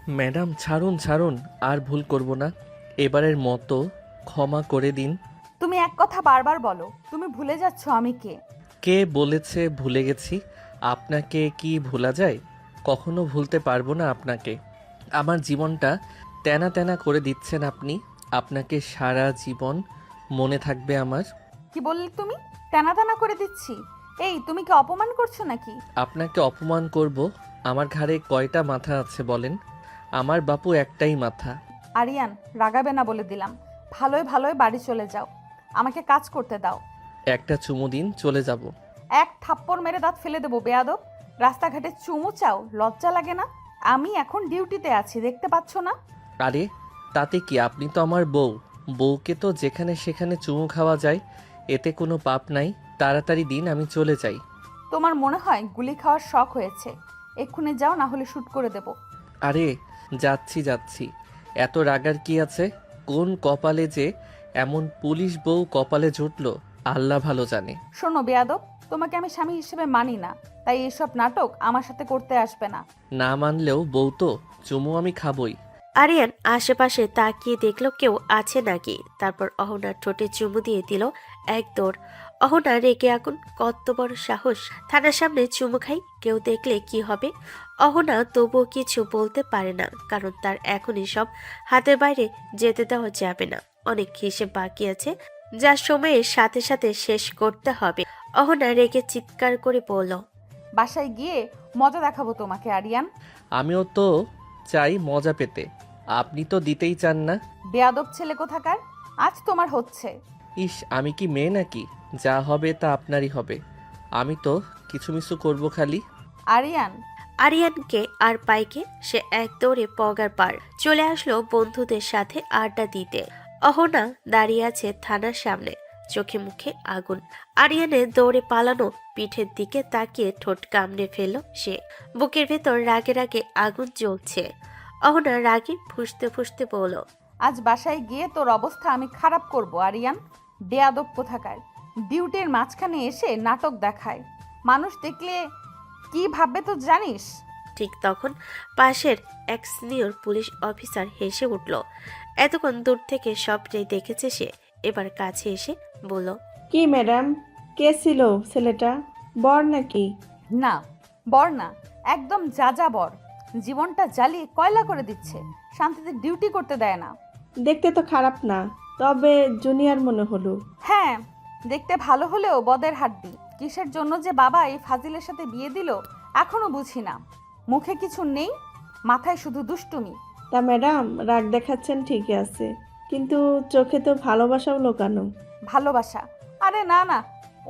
Madam ছাড়ুন ছাড়ুন, আর ভুল করব না, এবারের মতো ক্ষমা করে দিন। তুমি এক কথা বারবার বলো, তুমি ভুলে যাচ্ছ আমি কে। কে বলেছে ভুলে গেছি? আপনাকে কি ভোলা যায়? কখনো ভুলতে পারবো না আপনাকে। আমার জীবনটা তেনা তেনা করে দিচ্ছেন আপনি। আপনাকে সারা জীবন মনে থাকবে আমার। কি বললে তুমি? টানা টানা করে দিচ্ছি? এই তুমি কি অপমান করছো নাকি? আপনাকে অপমান করব? আমার ঘাড়ে কয়টা মাথা আছে বলেন? আমার বাপু একটাই মাথা। আরিয়ান, রাগাবে না বলে দিলাম। ভালোই ভালোই বাড়ি চলে যাও, আমাকে কাজ করতে দাও। একটা চুমু দিন, চলে যাব। এক থাপ্পড় মেরে দাঁত ফেলে দেবো বেয়াদব। রাস্তাঘাটে চুমু চাও, লজ্জা লাগে না? আমি এখন ডিউটিতে আছি, দেখতে পাচ্ছ না? আরে তাতে কি, আপনি তো আমার বউ। বউকে তো যেখানে সেখানে চুমু খাওয়া যায়, এতে কোনো পাপ নাই। তাড়াতাড়ি দিন, আমি চলে যাই। তোমার মনে হয় গুলি খাওয়ার শখ হয়েছে? এক্ষুনি যাও, না হলে শুট করে দেব। আরে যাচ্ছি যাচ্ছি, এত রাগার কি আছে? কোন কপালে যে এমন পুলিশ বউ কপালে জুটলো, আল্লাহ ভালো জানে। শোনো বেয়াদব, তোমাকে আমি স্বামী হিসেবে মানি না, তাই এসব নাটক আমার সাথে করতে আসবে না। না মানলেও বউ তো, চুমু আমি খাবই। আরিয়ান আশেপাশে তাকিয়ে দেখলো কেউ আছে নাকি, তারপর অহনার ঠোঁটে চুমু দিয়ে দিল এক দৌড়। অহনা রেগে আগুন, কত বড় সাহস থানার সামনে চুমু খাই, কেউ দেখলে কি হবে। অহনা তবুও কিছু বলতে পারে না, কারণ তার এখনই সব হাতের বাইরে যেতে দেওয়া যাবে না। অনেক হিসেব বাকি আছে, যা সময়ের সাথে সাথে শেষ করতে হবে। অহনা রেগে চিৎকার করে বলল, বাসায় গিয়ে মজা দেখাবো তোমাকে আরিয়ান। আমিও তো চাই মজা পেতে, আপনি তো দিতেই চান না। বেয়াদব ছেলে কোথাকার, আজ তোমার হচ্ছে। ইস, আমি কি মেয়ে নাকি? যা হবে তা আপনারই হবে। আমি তো কিছু মিছু করবো খালি। আরিয়ান, আরিয়ানকে আর পাইকে সে এক দৌড়ে পগার পার চলে আসলো বন্ধুদের সাথে আড্ডা দিতে। অহনা দাঁড়িয়ে আছে থানার সামনে, চোখে মুখে আগুন। আরিয়ানের দৌড়ে পালানো পিঠের দিকে তাকিয়ে ঠোঁট কামড়ে ফেলল সে। বুকের ভেতর রাগে রাগে আগুন জ্বলছে। অহনা রাগে ফুঁসতে ফুঁসতে বলল, আজ বাসায় গিয়ে তোর অবস্থা আমি খারাপ করব আরিয়ান। বেয়াদব কোথাকার, ডিউটির মাঝখানে এসে নাটক দেখায়। মানুষ দেখলে কি ভাববে তো জানিস? ঠিক তখন পাশের এক সিনিয়র পুলিশ অফিসার হেসে উঠল। এতক্ষণ দূর থেকে সবটাই দেখেছে সে, এবার কাছে এসে বলল, কি ম্যাডাম, কে ছিল ছেলেটা? বর নাকি? না, বর না, একদম যা বর। জীবনটা জ্বালিয়ে কয়লা করে দিচ্ছে, শান্তিতে ডিউটি করতে দেয় না। দেখতে তো খারাপ না, তবে জুনিয়র মনে হলো। হ্যাঁ, দেখতে ভালো হলেও বদের হাড্ডি। কিসের জন্য যে বাবা এই ফাজিলের সাথে বিয়ে দিল এখনো বুঝি না। মুখে কিছু নেই, মাথায় শুধু দুষ্টুমি। তা ম্যাডাম, রাগ দেখাচ্ছেন ঠিকই আছে, কিন্তু চোখে তো ভালোবাসাও লোকানো। ভালোবাসা? আরে না না,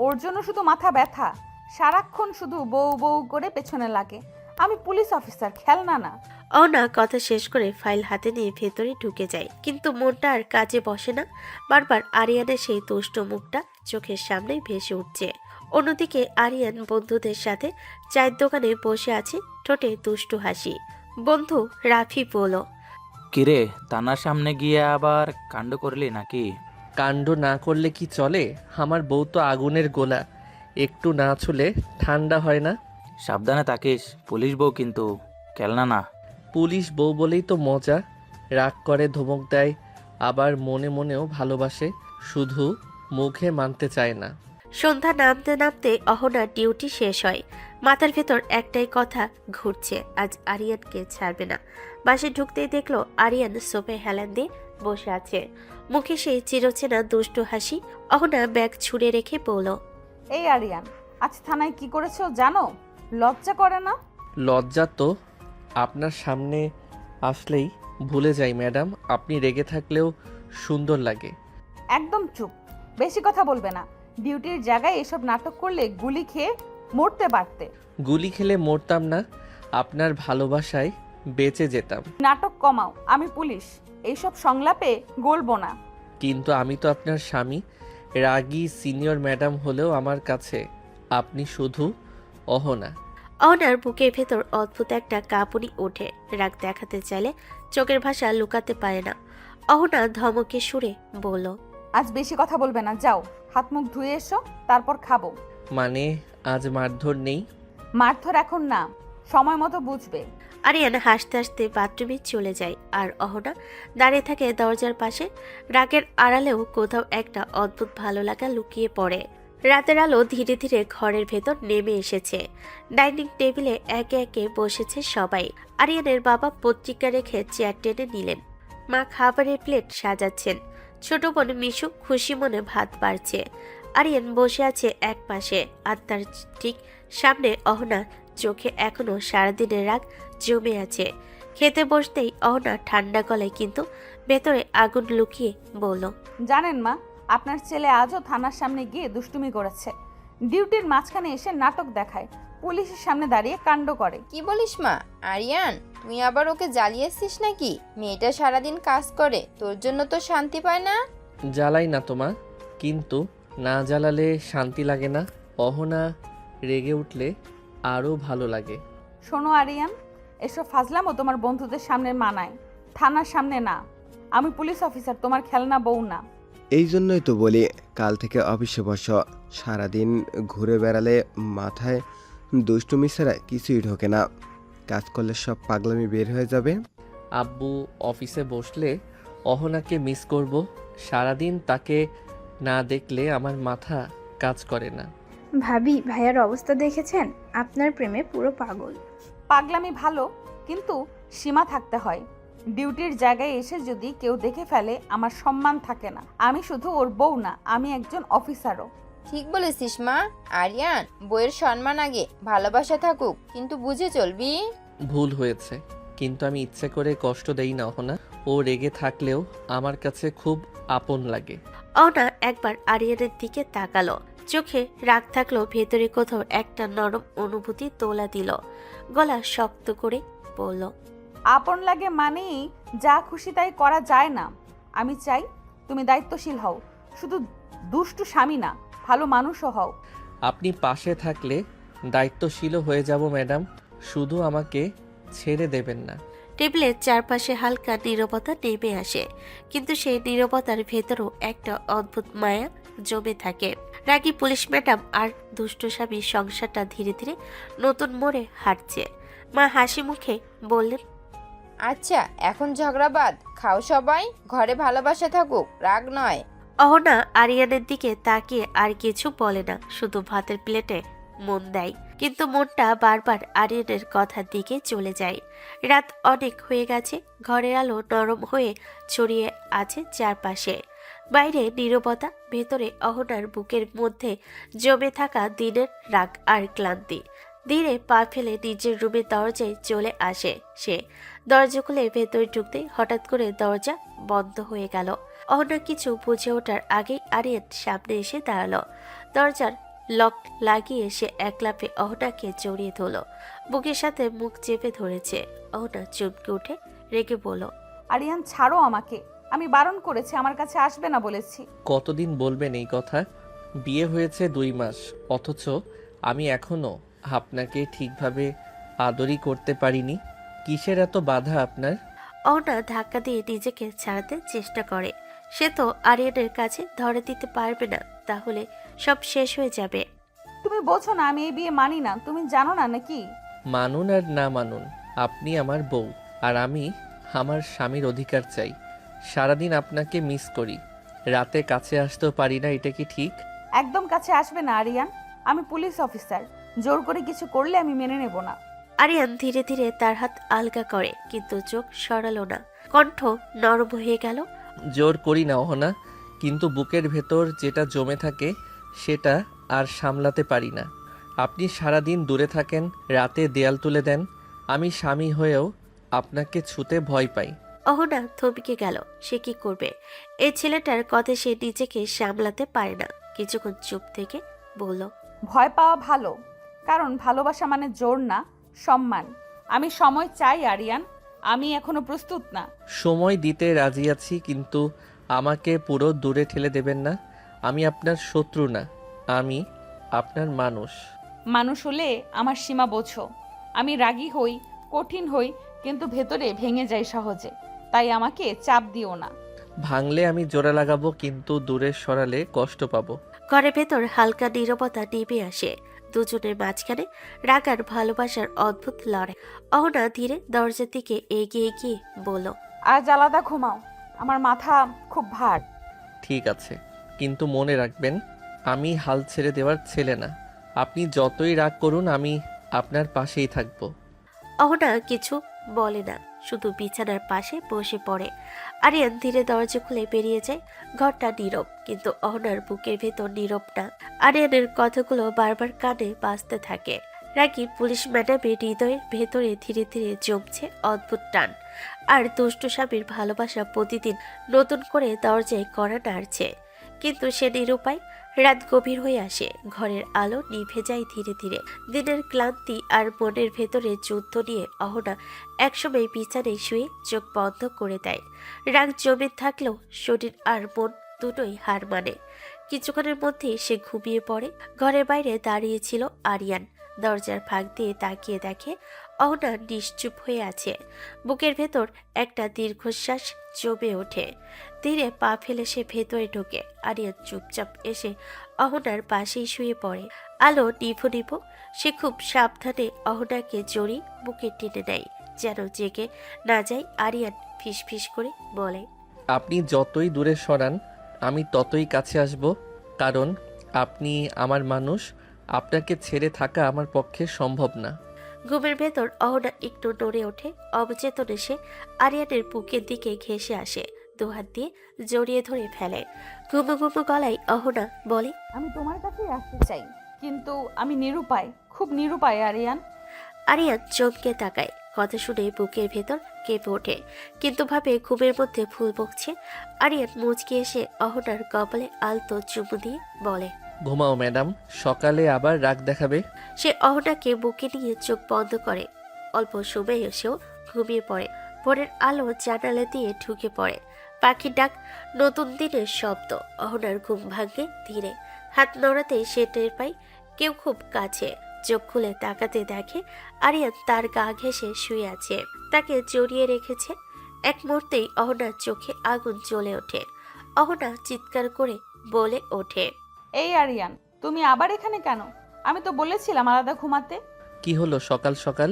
ওর জন্য শুধু মাথা ব্যথা। সারাক্ষণ শুধু বউ বউ করে পেছনে লাগে। আমি পুলিশ অফিসার, খেলনা না। অনা কথা শেষ করে ফাইল হাতে নিয়ে ভেতরে ঢুকে যায়, কিন্তু মনটা আর কাজে বসে না। বারবার আরিয়ানের সেই দুষ্ট মুখটা চোখের সামনে ভেসে উঠছে। অন্যদিকে আরিয়ান বন্ধুদের সাথে চায়ের দোকানে বসে আছে, ঠোঁটে দুষ্টু হাসি। বন্ধু রাফি বলল, কিরে, থানার সামনে গিয়ে আবার কাণ্ড করলি নাকি? কাণ্ড না করলে কি চলে? আমার বউ তো আগুনের গোলা, একটু না ছুলে ঠান্ডা হয় না। সাবধানে থাকিস, পুলিশ বউ কিন্তু, খেলনা না। পুলিশ বউ বলেই তো মজা। রাগ করে, ধমক দেয়, আবার মনে মনেও ভালোবাসে, শুধু মুখে মানতে চায় না। সন্ধ্যা নামতে নামতে অহনার ডিউটি শেষ হয়। মাথার ভেতর একটাই কথা ঘুরছে, আজ আরিয়ানকে ছাড়বে না। বাসে ঢুকতেই দেখলো আরিয়ান সোফায় হেলান দিয়ে বসে আছে, মুখে সেই চিরচেনা দুষ্টু হাসি। অহনা ব্যাগ ছুঁড়ে রেখে বলল, এই আরিয়ান, আজ থানায় কি করেছো জানো? লজ্জা করে না? লজ্জা তো আপনার সামনে আসলেই ভুলে যাই ম্যাডাম। আপনি রেগে থাকলেও সুন্দর লাগে। একদম চুপ, বেশি কথা বলবে না। ডিউটির জায়গায় এসব নাটক করলে গুলি খেয়ে মরতে পারতে। গুলি খেলে মরতাম না, আপনার ভালোবাসায় বেঁচে যেতাম। নাটক কমাও, আমি পুলিশ, এইসব সংলাপে গলবো না। কিন্তু আমি তো আপনার স্বামী। রাগী সিনিয়র ম্যাডাম হলেও আমার কাছে আপনি শুধু অহনা। অহনার বুকের ভেতর অদ্ভুত একটা কাঁপুনি ওঠে। রাগ দেখাতে চাইলে চোখের ভাষা লুকাতে পারে না। অহনা ধমকে সুরে বলল, আজ বেশি কথা বলবে না, যাও হাত মুখ ধুয়ে এসো, তারপর খাবো। মানে আজ মারধর নেই? মারধর এখন না, সময় মতো বুঝবে। আরিয়ান হাসতে হাসতে বাথরুমে চলে যায় আর অহনা দাঁড়িয়ে থাকে দরজার পাশে। রাগের আড়ালেও কোথাও একটা অদ্ভুত ভালো লাগা লুকিয়ে পড়ে। রাতের আলো ধীরে ধীরে ঘরের ভেতর নেমে এসেছে। ডাইনিং টেবিলে একে একে বসেছে সবাই। আরিয়ানের বাবা পত্রিকা রেখে চেয়ার টেনে নিলেন। মা খাবারের প্লেট সাজাচ্ছেন। ছোট বোন মিশু খুশি মনে ভাত বাড়ছে। আরিয়ান বসে আছে এক পাশে আর তার ঠিক সামনে অহনা। চোখে এখনো সারাদিনের রাগ জমে আছে। খেতে বসতেই অহনা ঠান্ডা গলায় কিন্তু ভেতরে আগুন লুকিয়ে বলল, জানেন মা, আপনার ছেলে আজও থানার সামনে গিয়ে দুষ্টুমি করেছে। ডিউটির মাঝখানে এসে নাটক দেখায়, পুলিশের সামনে দাঁড়িয়ে কাণ্ড করে। কি বলিস মা? আরিয়ান, তুই আবার ওকে জ্বালিয়েছিস নাকি? মেয়েটা সারাদিন কাজ করে, তোর জন্য তো শান্তি পায় না। জ্বালাই না তোমা, কিন্তু না জ্বালালে শান্তি লাগে না। অহনা রেগে উঠলে আরও ভালো লাগে। শোনো আরিয়ান, এসব ফাজলামো তোমার বন্ধুদের সামনে মানায়, থানার সামনে না। আমি পুলিশ অফিসার, তোমার খেলনা বউ না। এই জন্যই তো বলি কাল থেকে অফিসে বসো। সারাদিন ঘুরে বেড়ালে মাথায় দুষ্টুমি ছাড়া কিছুই ঢোকে না। কাজ করলে সব পাগলামি বের হয়ে যাবে। আব্বু অফিসে বসলে অহনাকে মিস করব। সারাদিন তাকে না দেখলে আমার মাথা কাজ করে না। ভাবি, ভাইয়ার অবস্থা দেখেছেন? আপনার প্রেমে পুরো পাগল। পাগলামি ভালো, কিন্তু সীমা থাকতে হয়। ডিউটির জায়গায় এসে যদি কেউ দেখে ফেলে, আমার সম্মান থাকে না। আমি শুধু ওর বউ না, আমি একজন অফিসারও। ঠিক বলেছিস মা। আরিয়ান, বইয়ের সম্মান আগে, ভালোবাসা থাকুক, কিন্তু বুঝে চলবি। ভুল হয়েছে, কিন্তু আমি ইচ্ছে করে কষ্ট দেই না অহনা। ও রেগে থাকলেও আমার কাছে খুব আপন লাগে। অহনা একবার আরিয়ানের দিকে তাকালো। চোখে রাগ থাকলেও ভেতরে কোথাও একটা নরম অনুভূতি তোলা দিল। গলা শক্ত করে বলল, আপন লাগে মানেই যা খুশি তাই করা যায় না। আমি চাই তুমি দায়িত্বশীল হও, শুধু দুষ্টু স্বামী না, ভালো মানুষও হও। আপনি পাশে থাকলে দায়িত্বশীলও হয়ে যাব ম্যাডাম, শুধু আমাকে ছেড়ে দেবেন না। টেবিলের চারপাশে হালকা নীরবতা নেমে আসে, কিন্তু সেই নীরবতার ভেতরও একটা অদ্ভুত মায়া জমে থাকে। রাগী পুলিশ ম্যাডাম আর দুষ্ট স্বামীর সংসারটা ধীরে ধীরে নতুন মোড়ে হাঁটছে। মা হাসি মুখে বললেন, আচ্ছা, এখন ঝগড়া বাদ, খাও সবাই, ঘরে ভালোবাসা থাকুক, রাগ নয়। অহনা আরিয়ানের দিকে তাকিয়ে আর কিছু বলে না, শুধু ভাতের প্লেটে মন দেয়। কিন্তু মনটা বারবার আরিয়ানের কথার দিকে চলে যায়। রাত অনেক হয়ে গেছে। ঘরের আলো নরম হয়ে ছড়িয়ে আছে চারপাশে। বাইরে নীরবতা, ভেতরে অহনার বুকের মধ্যে জমে থাকা দিনের রাগ আর ক্লান্তি। ধীরে পা ফেলে নিজের রুমের দরজায় চলে আসে সে। দরজা খুলে ভেতরে ঢুকতেই হঠাৎ করে দরজা বন্ধ হয়ে গেল। অহনা কিছু বুঝে ওঠার আগেই আরিয়ান সামনে এসে দাঁড়ালো। দরজার লক লাগিয়ে সে এক লাফে অহনাকে জড়িয়ে ধরল। বুকের সাথে মুখ চেপে ধরেছে। অহনা চমকে উঠে রেগে বলল, আরিয়ান, ছাড়ো আমাকে। আমি বারণ করেছি, আমার কাছে আসবে না বলেছি। কতদিন বলবেন এই কথা? বিয়ে হয়েছে 2 মাস, অথচ আমি এখনো আপনাকে ঠিকভাবে আদরই করতে পারিনি। কিসের এত বাধা আপনার? অহনা ধাক্কা দিয়ে নিজেকে ছাড়াতে চেষ্টা করে। সে তো আরিয়ানের কাছে ধরে দিতে পারবে না, তাহলে সব শেষ হয়ে যাবে। তুমি বোঝো না, আমি এই বিয়ে মানি না। তুমি জানো না নাকি? মানুন আর না মানুন, আপনি আমার বউ, আর আমি আমার স্বামীর অধিকার চাই। সারাদিন আপনাকে মিস করি, রাতে কাছে আসতেও পারি না। এটা কি ঠিক? একদম কাছে আসবে না আরিয়ান। আমি পুলিশ অফিসার, জোর করে কিছু করলে আমি মেনে নেব না। আরিয়ান ধীরে ধীরে তার হাত আলগা করে, কিন্তু চোখ সরালো না। কণ্ঠ নরম হয়ে গেল। জোর করি না অহনা, কিন্তু বুকের ভেতর যেটা জমে থাকে সেটা আর সামলাতে পারি না। আপনি সারাদিন দূরে থাকেন, রাতে দেয়াল তুলে দেন। আমি স্বামী হয়েও আপনাকে ছুতে ভয় পাই। অহনা থমকে গেল। সে কি করবে? এই ছেলেটার কথা সে নিজেকে সামলাতে পারে না। কিছুক্ষণ চুপ থেকে বলল, ভয় পাওয়া ভালো, কারণ ভালোবাসা মানে জোর না, সম্মান। আমি সময় চাই আরিয়ান, আমি এখনো প্রস্তুত না। সময় দিতে রাজি আছি, কিন্তু আমাকে পুরো দূরে ঠেলে দেবেন না। আমি আপনার শত্রু না, আমি আপনার মানুষ। মানুষ হলে আমার সীমা বোঝো। আমি রাগী হই, কঠিন হই, কিন্তু ভেতরে ভেঙে যাই সহজে। তাই আমাকে চাপ দিও না। ভাঙলে আমি জোড়া লাগাবো, কিন্তু দূরে সরালে কষ্ট পাবো। ঘরের ভেতর হালকা নীরবতা নেমে আসে। দুজনের মাঝখানে রাগ আর ভালোবাসার অদ্ভুত লড়াই। অহনা ধীরে দরজার দিকে এগিয়ে গিয়ে বলল, আজ আলাদা ঘুমাও, আমার মাথা খুব ভার। ঠিক আছে, কিন্তু মনে রাখবেন আমি হাল ছেড়ে দেওয়ার ছেলে না। আপনি যতই রাগ করুন আমি আপনার পাশেই থাকবো। অহনা কিছু বলে না, শুধু বিছানার পাশে বসে পড়ে। আরিয়ান ধীরে দরজা খুলে বেরিয়ে যায়। ঘরটা নীরব, কিন্তু অহনার বুকের ভেতর নীরব না। আরিয়ানের কথাগুলো বারবার কানে বাজতে থাকে। রাগী পুলিশ ম্যাডামের হৃদয়ের ভেতরে ধীরে ধীরে জমছে অদ্ভুত টান। আর দুষ্ট স্বামীর ভালোবাসা প্রতিদিন নতুন করে দরজায় কড়া নাড়ছে। কিন্তু সে নিরুপায়। রাত গভীর হয়ে আসে, ঘরের আলো নিভে যায় ধীরে ধীরে। দিনের ক্লান্তি আর মনের ভেতরে যুদ্ধ নিয়ে অহনা একসময় বিছানায় শুয়ে চোখ বন্ধ করে দেয়। রাগ জমে থাকলেও শরীর আর মন দুটোই হার মানে। কিছুক্ষণের মধ্যেই সে ঘুমিয়ে পড়ে। ঘরের বাইরে দাঁড়িয়েছিল আরিয়ান। দরজার ফাঁক দিয়ে তাকিয়ে দেখে অহনা নিশ্চুপ হয়ে আছে। বুকের ভেতর একটা দীর্ঘশ্বাস জমে ওঠে। ধীরে পা ফেলে সে ভেতরে ঢোকে। আরিয়ান চুপচাপ এসে অহনার পাশেই শুয়ে পড়ে। আলো নিভু নিভু। সে খুব সাবধানে অহনাকে জড়ি বুকে টেনে নেয়, যেন জেগে না যায়। আরিয়ান ফিসফিস করে বলে, আপনি যতই দূরে সরান আমি ততই কাছে আসব, কারণ আপনি আমার মানুষ। আপনাকে ছেড়ে থাকা আমার পক্ষে সম্ভব না। ঘুমের ভেতর অহনা একটু নড়ে ওঠে। অবচেতনে সে আরিয়ানের বুকের দিকে ঘেঁষে আসে, দুহাত দিয়ে জড়িয়ে ধরে ফেলে। ঘুমো ঘুমো গলায় অহনা বলে, আমি তোমার কাছেই আসতে চাই, কিন্তু আমি নিরুপায়, খুব নিরুপায় আরিয়ান। আরিয়ান চমকে তাকায়। কথা শুনে বুকের ভেতর কেঁপে ওঠে, কিন্তু ভাবে ঘুমের মধ্যে ফুল বকছে। আরিয়ান মুচকে এসে অহনার কপালে আলতো চুমু দিয়ে বলে, ঘুমাও ম্যাডাম, সকালে আবার রাগ দেখাবে। সে অহনাকে বুকে নিয়ে চোখ বন্ধ করে। অল্প সময় এসেও ঘুমিয়ে পড়ে। ভোরের আলো জানালা দিয়ে ঢুকে পড়ে। পাখির ডাক, নতুন দিনের শব্দ। অহনার ঘুম ভাঙে ধীরে। হাত নড়াতে সে টের পায় কেউ খুব কাছে। চোখ খুলে তাকাতে দেখে আরিয়ান তার গা ঘেঁষে শুয়ে আছে, তাকে জড়িয়ে রেখেছে। এক মুহূর্তেই অহনার চোখে আগুন জ্বলে ওঠে। অহনা চিৎকার করে বলে ওঠে, এই আরিয়ান, তুমি আবার এখানে কেন? আমি তো বলেছিলাম আলাদা ঘুমাতে। কি হলো সকাল সকাল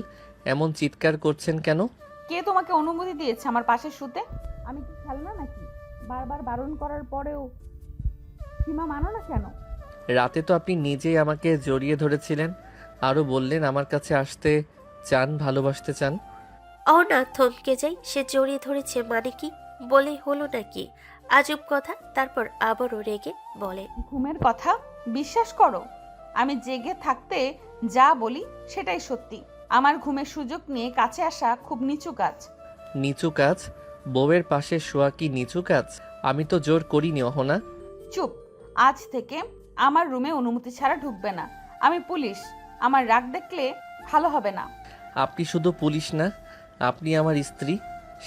এমন চিৎকার করছেন কেন? কে তোমাকে অনুমতি দিয়েছে আমার পাশে শুতে? আমি কি খেলনা নাকি? বারবার বারণ করার পরেও সীমা মানো না কেন? রাতে তো আপনি নিজেই আমাকে জড়িয়ে ধরেছিলেন, আরও বললেন আমার কাছে আসতে চান, ভালোবাসতে চান। অহনা থমকে যায়। সে জড়িয়ে ধরেছে মানে কি বলে হলো নাকি? আজব কথা। তারপর আবারও রেগে বলে, ঘুমের কথা বিশ্বাস করো, আমি জেগে থাকতে যা বলি সেটাই সত্যি। আমার ঘুমের সুযোগ নিয়ে কাছে আসা খুব নিচু কাজ। নিচু কাজ? বউয়ের পাশে শোয়া কি নিচু কাজ? আমি তো জোর করিনি অহনা। চুপ। আজ থেকে আমার রুমে অনুমতি ছাড়া ঢুকবে না। আমি পুলিশ, আমার রাগ দেখলে ভালো হবে না। আপনি শুধু পুলিশ না, আপনি আমার স্ত্রী,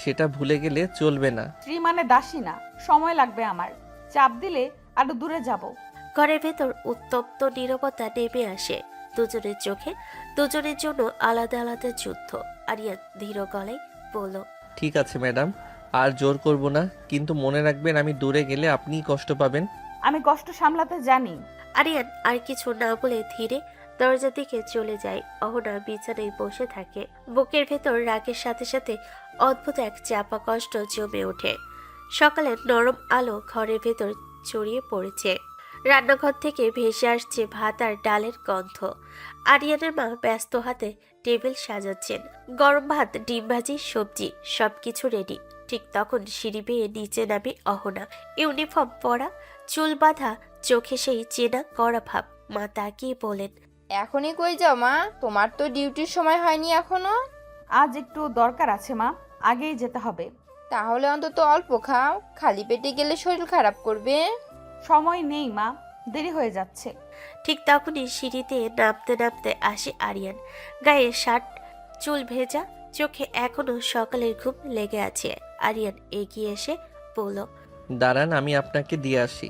সেটা ভুলে গেলে চলবে না। স্ত্রী মানে দাসী না। সময় লাগবে আমার। চাপ দিলে আরো দূরে যাব। ঘরের ভেতর উত্তপ্ত নীরবতা নেমে আসে। দুজনের চোখে দুজনের জন্য আলাদা আলাদা যুদ্ধ। আরিয়ান ধীর গলায় বলল, ঠিক আছে ম্যাডাম, আর জোর করব না, কিন্তু মনে রাখবেন আমি দূরে গেলে আপনিই কষ্ট পাবেন। আমি কষ্ট সামলাতে জানি। আরিয়ান আর কিছু না বলে ধীরে দরজার দিকে চলে যায়। অহনা বিছানায় বসে থাকে। বুকের ভেতর রাগের সাথে সাথে অদ্ভুত এক চাপা কষ্ট জমে ওঠে। সকালের নরম আলো ঘরের ভেতর ছড়িয়ে পড়েছে। রান্নাঘর থেকে ভেসে আসছে ভাত আর ডালের গন্ধ। আরিয়ানের মা ব্যস্ত হাতে টেবিল সাজাচ্ছেন। গরম ভাত, ডিম ভাজি, সবজি সবকিছু রেডি। ঠিক তখন সিঁড়ি বেয়ে নিচে নামে অহনা। ইউনিফর্ম পরা, চুল বাঁধা, চোখে সেই চেনা কড়া ভাব। মা তাকিয়ে বলেন, এখনই কই যাও মা? তোমার তো ডিউটির সময় হয়নি এখনো। আজ একটু দরকার আছে মা, আগেই যেতে হবে। তাহলে অন্তত অল্প খাও, খালি পেটে গেলে শরীর খারাপ করবে। সময় নেই মা, দেরি হয়ে যাচ্ছে। ঠিক তখনই সিঁড়িতে নামতে নামতে আসে আরিয়ান। গায়ে শার্ট, চুল ভেজা, চোখে এখনো সকালের ঘুম লেগে আছে। আরিয়ান এগিয়ে এসে বলল, দাঁড়ান, আমি আপনাকে দিয়ে আসি।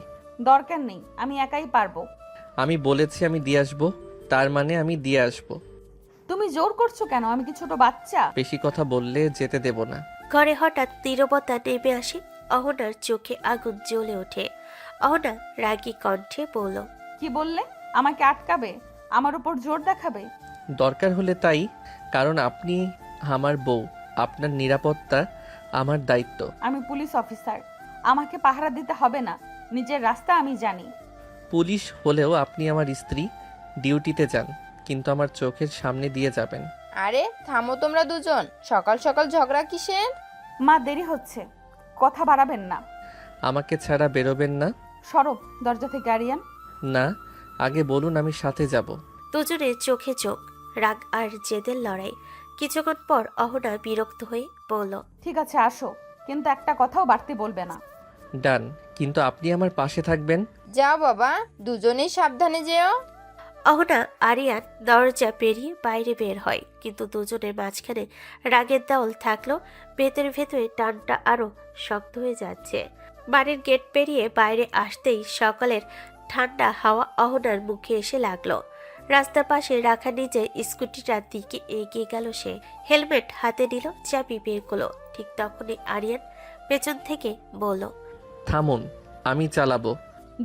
দরকার নেই, আমি একাই পারবো। আমি বলেছি আমি দিয়ে আসবো, তার মানে আমি দিয়ে আসবো। তুমি জোর করছো কেন? আমি কি ছোট বাচ্চা? বেশি কথা বললে যেতে দেব না। ঘরে হঠাৎ নীরবতা নেমে আসে। অহনার চোখে আগুন জ্বলে ওঠে। অহনা রাগী কণ্ঠে বলল, কি বললে? আমাকে আটকাবে? আমার উপর জোর দেখাবে? দরকার হলে তাই, কারণ আপনি আমার বউ, আপনার নিরাপত্তা আমার দায়িত্ব। আমি পুলিশ অফিসার, আমাকে পাহারা দিতে হবে না, নিজের রাস্তা আমি জানি। পুলিশ হলেও আপনি আমার স্ত্রী, ডিউটিতে যান, কিন্তু আমার চোখের সামনে দিয়ে যাবেন। আরে থামো তোমরা দুজন, সকাল সকাল ঝগড়া কিসের? মা দেরি হচ্ছে, কথা বাড়াবেন না। আমাকে ছাড়া বেরোবেন না? সরো দরজা থেকে আরিয়ান। না, আগে বলুন আমি সাথে যাব। দুজনে চোখে চোখ, রাগ আর জেদের লড়াই। কিছুক্ষণ পর অহনা বিরক্ত হয়ে বলল, ঠিক আছে আসো, কিন্তু একটা কথাও বাড়তি বলবে না। ডান, কিন্তু আপনি আমার পাশে থাকবেন। যাও বাবা, দুজনেই সাবধানে যেও। অহনা আরিয়ান দরজা পেরিয়ে বাইরে বের হয়, কিন্তু দুজনের মাঝখানে রাগের দেওয়াল থাকলেও ভেতরে ভেতরে টানটা আরো শক্ত হয়ে যাচ্ছে। বাড়ির গেট পেরিয়ে বাইরে আসতেই সকালের ঠান্ডা হাওয়া অহনার মুখে এসে লাগলো। রাস্তার পাশে রাখা নিজের স্কুটিটার দিকে এগিয়ে গেল সে। হেলমেট হাতে নিল, চাবি বের করলো। ঠিক তখনই আরিয়ান পেছন থেকে বলল, থামুন, আমি চালাবো।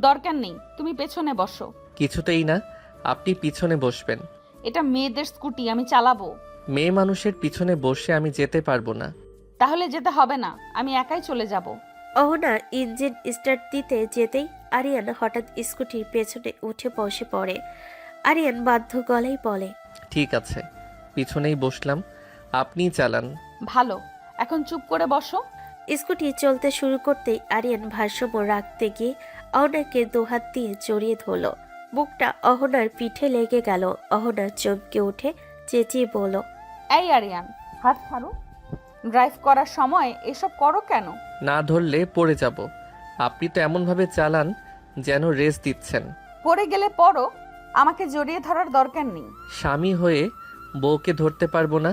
দরকার নেই, তুমি পেছনে বসো। কিছুতেই না, আপনি পিছনে বসবেন। এটা মেয়েদের স্কুটি, আমি চালাবো। মেয়ে মানুষের পিছনে বসে আমি যেতে পারবো না। তাহলে যেতে হবে না, আমি একাই চলে যাব। অহনা ইঞ্জিন স্টার্ট দিতে যেতেই আরিয়ান হঠাৎ স্কুটির পেছনে উঠে বসে পড়ে। আরিয়ান বাধ্য গলায় বলে, ঠিক আছে, পিছনেই বসলাম, আপনিই চালান। ভালো, এখন চুপ করে বসো। স্কুটি চলতে শুরু করতেই আরিয়ান ভারসাম্য রাখতে গিয়ে অহনাকে দুহাত দিয়ে জড়িয়ে ধরল। বুকটা অহনার পিঠে লেগে গেল। অহনা চমকে উঠে চেঁচিয়ে বলল, এই আরিয়ান, হাত ছাড়ো। ড্রাইভ করার সময় এসব করো কেন? না ধরলে পড়ে যাব। আপনি তো এমনভাবে চালান যেন রেস দিচ্ছেন। পড়ে গেলে পড়ো, আমাকে জড়িয়ে ধরার দরকার নেই। স্বামী হয়ে বউকে ধরতে পারবো না,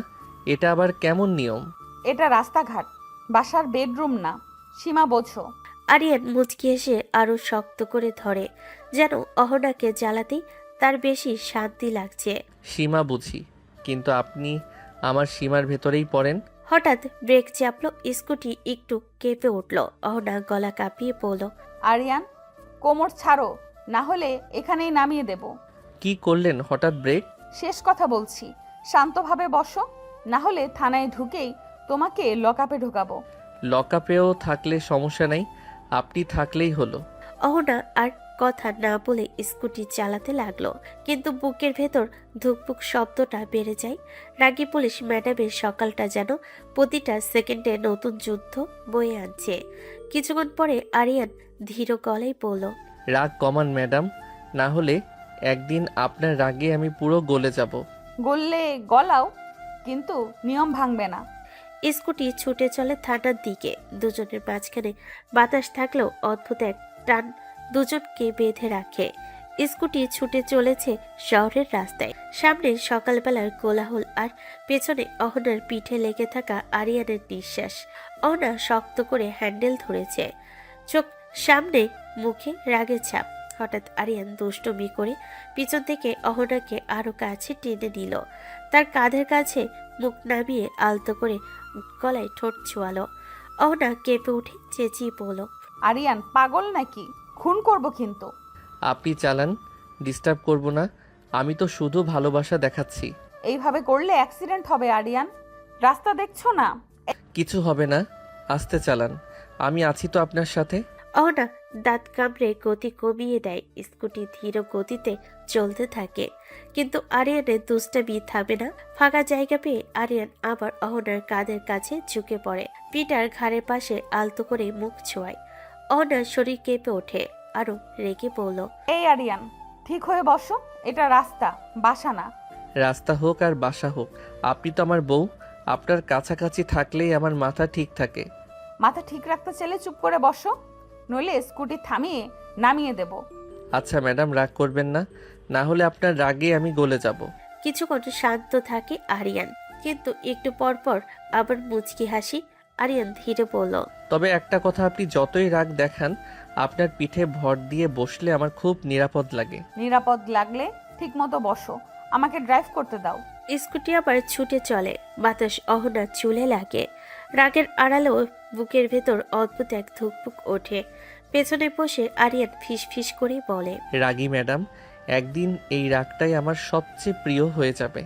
এটা আবার কেমন নিয়ম? এটা রাস্তাঘাট, বাসার বেডরুম না, সীমা বোঝো। আরিয়ান মুচকি এসে আরো শক্ত করে ধরে, যেন অহনাকে জ্বালাতেই তার বেশি শান্তি লাগছে। সীমা বুঝি, কিন্তু আপনি আমার সীমার ভেতরেই পড়েন। হঠাৎ ব্রেক চাপলো, স্কুটি একটু কেঁপে উঠল। অহনা গলা কাঁপিয়ে বলল, আরিয়ান, কোমর ছাড়ো, না হলে এখানেই নামিয়ে দেব। কি করলেন হঠাৎ ব্রেক? শেষ কথা বলছি, শান্তভাবে বসো, না হলে থানায় ঢুকেই তোমাকে লকআপে ঢুকাবো। লকআপেও থাকলে সমস্যা নেই, আপনি থাকলেই হলো। অহনা আর কথা না বলে স্কুটি চালাতে লাগলো, কিন্তু বুকের ভেতর ধুকপুক শব্দটা বেড়ে যায়। রাগী পুলিশ ম্যাডামের সকালটা যেন প্রতিটা সেকেন্ডে নতুন যুদ্ধ বয়ে আনছে। কিছুক্ষণ পরে আরিয়ান ধীর গলায় বলল, রাগ কমান ম্যাডাম, না হলে একদিন আপনার রাগে আমি পুরো গলে যাব। গললে গলাও, কিন্তু নিয়ম ভাঙবে না। স্কুটি ছুটে চলে থানার দিকে। দুজনের মাঝখানে বাতাস থাকলেও অদ্ভুত এক টান দুজনকে বেঁধে রাখে। স্কুটি ছুটে চলেছে শহরের রাস্তায়। সামনে সকালবেলার কোলাহল আর পেছনে অহনার পিঠে লেগে থাকা আরিয়ানের নিঃশ্বাস। অহনা শক্ত করে হ্যান্ডেল ধরেছে, চোখ সামনে, মুখে রাগের ছাপ। হঠাৎ আরিয়ান দুষ্টুমি করে পিছন থেকে অহনাকে আরো কাছে টেনে নিল। তার কাঁধের কাছে মুখ নামিয়ে আলতো করে গলায় ঠোঁট ছোঁয়ালো। অহনা কেঁপে উঠে চেঁচিয়ে বলল, আরিয়ান পাগল নাকি? খুন করব কিন্তু। আপনি চালান, ডিস্টার্ব করব না, আমি তো শুধু ভালোবাসা দেখাচ্ছি। এইভাবে করলে অ্যাক্সিডেন্ট হবে আরিয়ান, রাস্তা দেখছো না? কিছু হবে না, আস্তে চালান, আমি আছি তো আপনার সাথে। অহনা দাঁত কামড়ে গতি কমিয়ে দেয়। স্কুটি ধীর গতিতে চলতে থাকে, কিন্তু আরিয়ানের দুষ্টামি থামে না। ফাঁকা জায়গা পেয়ে আরিয়ান আবার অহনার কাঁধের কাছে ঝুঁকে পড়ে, পিটার ঘাড়ের পাশে আলতো করে মুখ ছোঁয়ায়। অহনার শরীর কেঁপে ওঠে, আরো রেগে বলল, এই আরিয়ান, ঠিক হয়ে বসো, এটা রাস্তা, বাসা না। রাস্তা হোক আর বাসা হোক, আপনি তো আমার বউ, আপনার কাছাকাছি থাকলেই আমার মাথা ঠিক থাকে। মাথা ঠিক রাখতে চাইলে চুপ করে বসো, নইলে স্কুটি থামিয়ে নামিয়ে দেব। আচ্ছা ম্যাডাম, রাগ করবেন না, না হলে আপনার রাগে আমি গলে যাব। কিছুক্ষণ শান্ত থাকে আরিয়ান, কিন্তু একটু পর পর আবার মুচকি হাসি। আরিয়ান ধীরে বলল, তবে একটা কথা, আপনি যতই রাগ দেখান, আপনার পিঠে ভর দিয়ে বসলে আমার খুব নিরাপদ লাগে। নিরাপদ লাগলে ঠিক মতো বসো, আমাকে ড্রাইভ করতে দাও। স্কুটি আবার ছুটে চলে। বাতাস অহনার চুলে লাগে। রাগের আড়ালেও বুকের ভেতর অদ্ভুত এক ধুকপুক ওঠে। পেছনে বসে আরিয়ান ফিস ফিস করে বলে, রাগী ম্যাডাম, একদিন এই রাগটাই আমার সবচেয়ে প্রিয় হয়ে যাবে।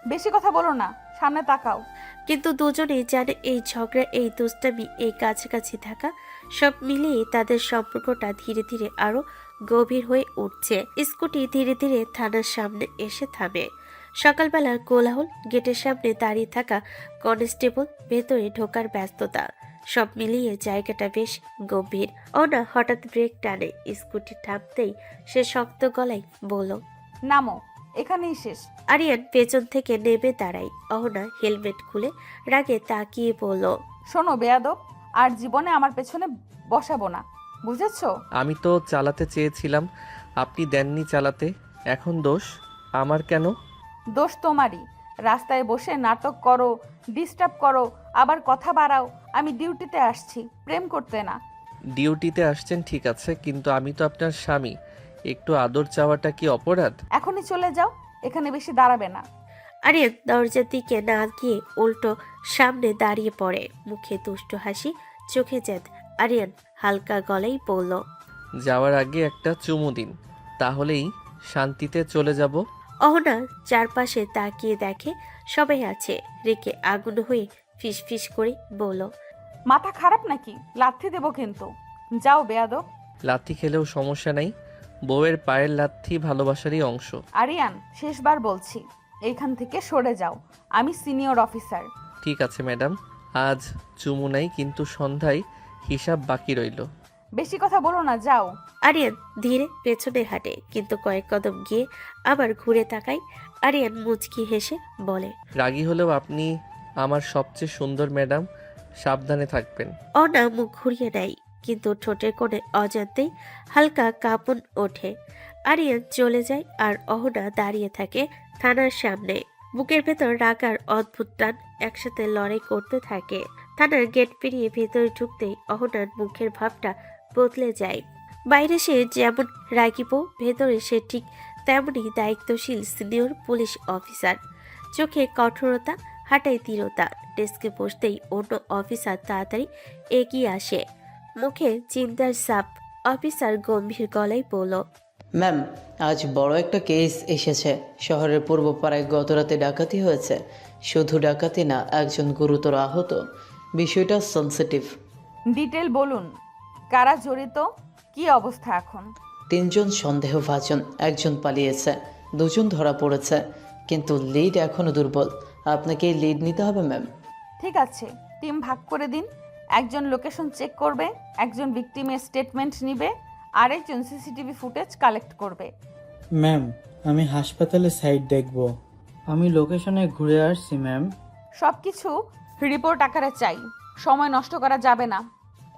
বেশি কথা বলো না, সামনে তাকাও। কিন্তু দুজনেই জানে এই ঝগড়া, এই দুষ্টামি, এই কাছাকাছি থাকা সব মিলিয়ে তাদের সম্পর্কটা ধীরে ধীরে আরো গভীর হয়ে উঠছে। স্কুটি ধীরে ধীরে থানার সামনে এসে থামে। সকালবেলার কোলাহল, গেটের সামনে দাঁড়িয়ে থাকা কনস্টেবল, ভেতরে ঢোকার ব্যস্ততা, সব মিলিয়ে জায়গাটা বেশ গম্ভীর। অহনা হঠাৎ ব্রেক টানে। স্কুটি থামতেই সে শক্ত গলায় বলল, নামো, এখানেই শেষ। আরিয়ান পেছন থেকে নেমে দাঁড়ায়। অহনা হেলমেট খুলে রাগে তাকিয়ে বলল, শোনো বেয়াদব, আর জীবনে আমার পেছনে বসাবো না, বুঝেছো? আমি তো চালাতে চেয়েছিলাম, আপনি দেননি চালাতে। এখন দোষ আমার কেন? দোষ তোমারই। রাস্তায় বসে নাটক করো, ডিস্টার্ব করো, আবার কথা বাড়াও। আমি ডিউটিতে আসছি, প্রেম করতে না। ডিউটিতে আসছেন ঠিক আছে, কিন্তু আমি তো আপনার স্বামী। একটু আদর চাওয়াটা কি অপরাধ? এখনই চলে যাও, এখানে বেশি দাঁড়াবে না। আরিয়ান দরজার দিকে না গিয়ে উল্টো সামনে দাঁড়িয়ে পড়ে। মুখে দুষ্ট হাসি, চোখে জেদ। আরিয়ান হালকা গলায় বলল, যাওয়ার আগে একটা চুমু দিন, তাহলেই শান্তিতে চলে যাব। অহনা চারপাশে তাকিয়ে দেখে সবাই আছে। রেখে আগুন হয়ে ফিসফিস করে বলল, মাথা খারাপ নাকি? লাথি দেবো কিন্তু। যাও বেয়াদব। লাথি খেলেও সমস্যা নাই, বউয়ের পায়ের লাথি ভালোবাসারই অংশ। আরিয়ান, শেষবার বলছি, এইখান থেকে সরে যাও। আমি সিনিয়র অফিসার। ঠিক আছে ম্যাডাম, আজ চুমু নাই, কিন্তু সন্ধ্যায় হিসাব বাকি রইল। বেশি কথা বলো না, যাও। আরিয়ান ধীরে পেছনে হাঁটে, কিন্তু কয়েক কদম গিয়ে আবার ঘুরে তাকায়। আরিয়ান মুচকি হেসে বলে, রাগী হলেও আপনি আমার সবচেয়ে সুন্দর ম্যাডাম, সাবধানে থাকবেন। অনা মুখ ঘুরিয়ে নেয়, কিন্তু ঠোঁটের কোণে অজান্তেই হালকা কাঁপন ওঠে। আরিয়ান চলে যায় আর অহনা দাঁড়িয়ে থাকে থানার সামনে। বুকের ভেতর রাগ আর অদ্ভুত টান একসাথে লড়াই করতে থাকে। থানার গেট পেরিয়ে ভেতরে ঢুকতেই অহনার মুখের ভাবটা বদলে যায়। বাইরে সে যেমন রাগিব, ভেতরে সে ঠিক তেমনই দায়িত্বশীল সিনিয়র পুলিশ অফিসার। চোখে কঠোরতা, হাঁটায় দৃঢ়তা। ডেস্কে বসতেই অন্য অফিসার তাড়াতাড়ি এগিয়ে আসে, মুখে চিন্তার ছাপ। অফিসার গম্ভীর গলায় বলল, ম্যাম, আজ বড় একটা কেস এসেছে। শহরের পূর্ব পাড়ায় গতরাতে ডাকাতি হয়েছে। শুধু ডাকাতি না, একজন গুরুতর আহত। বিষয়টা সেনসিটিভ। ডিটেল বলুন, কারা জড়িত, কি অবস্থা এখন? 3 জন সন্দেহভাজন, একজন পালিয়েছে, 2 জন ধরা পড়েছে, কিন্তু লিড এখনো দুর্বল। আপনাকে এই লিড নিতে হবে ম্যাম। ঠিক আছে, টিম ভাগ করে দিন। একজন লোকেশন চেক করবে, একজন ভিকটিমের স্টেটমেন্ট নিবে, আরেকজন সিসিটিভি ফুটেজ কালেক্ট করবে। ম্যাম, আমি হাসপাতালে সাইড দেখব। আমি লোকেশনে ঘুরে আসছি ম্যাম। সব কিছু রিপোর্ট আকারে চাই, সময় নষ্ট করা যাবে না,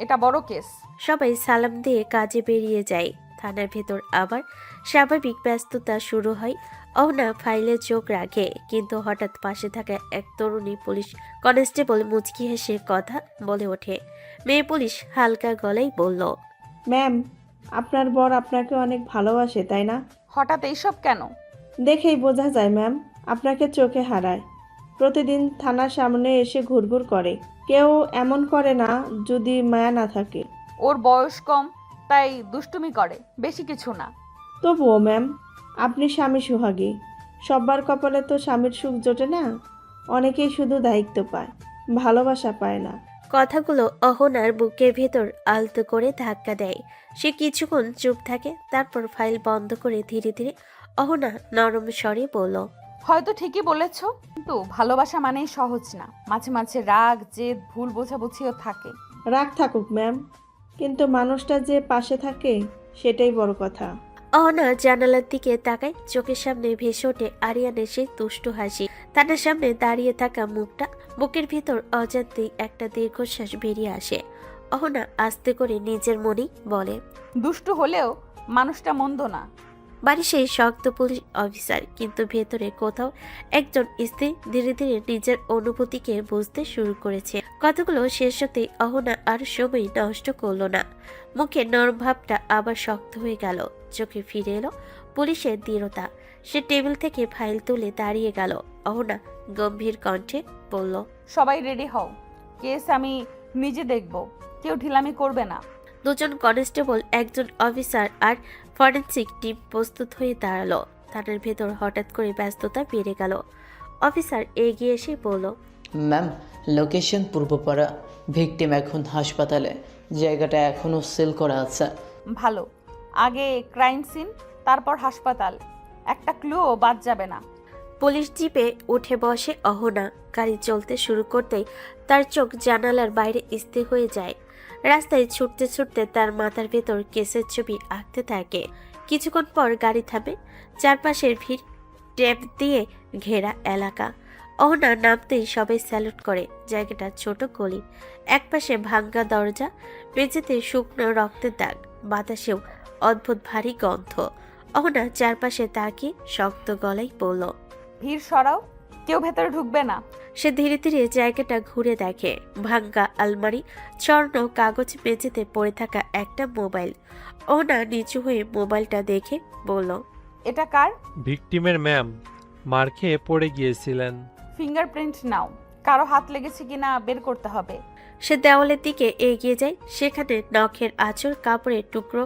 এটা বড় কেস। সবাই সালাম দিয়ে কাজে বেরিয়ে যায়। থানার ভেতর আবার স্বাভাবিক ব্যস্ততা শুরু হয়। অহনা ফাইলে চোখ রাখে, কিন্তু হঠাৎ পাশে থাকা এক তরুণী পুলিশ কনস্টেবল মুচকি হেসে কথা বলে ওঠে। মেয়ে পুলিশ হালকা গলায় বলল, ম্যাম, আপনার বর আপনাকে অনেক ভালোবাসে, তাই না? হঠাৎ এইসব কেন? দেখেই বোঝা যায় ম্যাম, আপনাকে চোখে হারায়। প্রতিদিন থানার সামনে এসে ঘুরঘুর করে। কেউ এমন করে না যদি মায়া না থাকে। ওর বয়স কম, তাই দুষ্টুমি করে, বেশি কিছু না। তবুও ম্যাম, আপনি স্বামী সুহাগী। সব্বার কপালে তো স্বামীর সুখ জোটে না। অনেকেই শুধু দায়িত্ব পায়, ভালোবাসা পায় না। কথাগুলো অহনার বুকের ভেতর আলতো করে ধাক্কা দেয়। সে কিছুক্ষণ চুপ থাকে, তারপর ফাইল বন্ধ করে ধীরে ধীরে অহনা নরম স্বরে বলল, হয়তো ঠিকই বলেছ, কিন্তু ভালোবাসা মানেই সহজ না। মাঝে মাঝে রাগ, জেদ, ভুল বোঝাবুঝিও থাকে। রাগ থাকুক ম্যাম, কিন্তু মানুষটা যে পাশে থাকে সেটাই বড় কথা। অহনা জানালার দিকে তাকায়। চোখের সামনে ভেসে ওঠে আরিয়ানের সেই দুষ্টু হাসি। তার সামনে দাঁড়িয়ে থাকা মুখটা। বুকের ভিতর অজান্তেই একটা দীর্ঘশ্বাস বেরিয়ে আসে। অহনা আস্তে করে নিজের মনেই বলে, দুষ্টু হলেও মানুষটা মন্দ না। বাড়ি সেই শক্ত পুলিশ অফিসার, কিন্তু ভেতরে কোথাও একজন স্ত্রী ধীরে ধীরে নিজের অনুভূতিকে বুঝতে শুরু করেছে। কথাগুলো শেষ হতেই অহনা আর সময় নষ্ট করলো না। মুখে নরম ভাবটা আবার শক্ত হয়ে গেল। চোখে ফিরে এলো পুলিশের দৃঢ়তা। সে টেবিল থেকে ফাইল তুলে দাঁড়িয়ে গেল। অহনা গম্ভীর কণ্ঠে বলল, সবাই রেডি হও, কেস আমি নিজে দেখব, কেউ ঢিলামি করবে না। 2 জন কনস্টেবল, একজন অফিসার আর ফরেনসিক টিম প্রস্তুত হয়ে দাঁড়ালো। থানার ভেতর হঠাৎ করে ব্যস্ততা বেড়ে গেল। অফিসার এগিয়ে এসে বলল, ম্যাম, লোকেশন পূর্বপাড়া। ভিকটিম এখন হাসপাতালে। জায়গাটা এখনও সিল করা আছে। ভালো, আগে ক্রাইম সিন, তারপর হাসপাতাল। একটা ক্লুও বাদ যাবে না। পুলিশ জিপে উঠে বসে অহনা। গাড়ি চলতে শুরু করতেই তার চোখ জানালার বাইরে স্থির হয়ে যায়। রাস্তায় ছুটতে ছুটতে তার মাথার ভেতর কেসের ছবি আঁকতে থাকে। কিছুক্ষণ পর গাড়ি থামে। চারপাশের ভিড়, ট্যাপ দিয়ে ঘেরা এলাকা। অহনা নামতেই সবাই স্যালুট করে। জায়গাটা ছোট গলি, একপাশে ভাঙ্গা দরজা, মেঝেতে শুকনো রক্তের দাগ, বাতাসেও অদ্ভুত ভারী গন্ধ। অহনা চারপাশে তাকিয়ে শক্ত গলায় বলল, ভিড় সরাও, কেউ ভেতরে ঢুকবে না। সে ধীরে ধীরে জায়গাটা ঘুরে দেখে। ভাঙ্গা আলমারি, স্বর্ণ কাগজ, মেঝেতে পড়ে থাকা একটা মোবাইল। অহনা নিচু হয়ে মোবাইলটা দেখে বলল, এটা কার? ভিকটিমের ম্যাম, মার খেয়ে পড়ে গিয়েছিলেন। ফিঙ্গারপ্রিন্ট নাও, কারো হাত লেগেছে কিনা বের করতে হবে। সে দেওয়ালের দিকে এগিয়ে যায়। সেখানে নখের আঁচড়, কাপড়ের টুকরো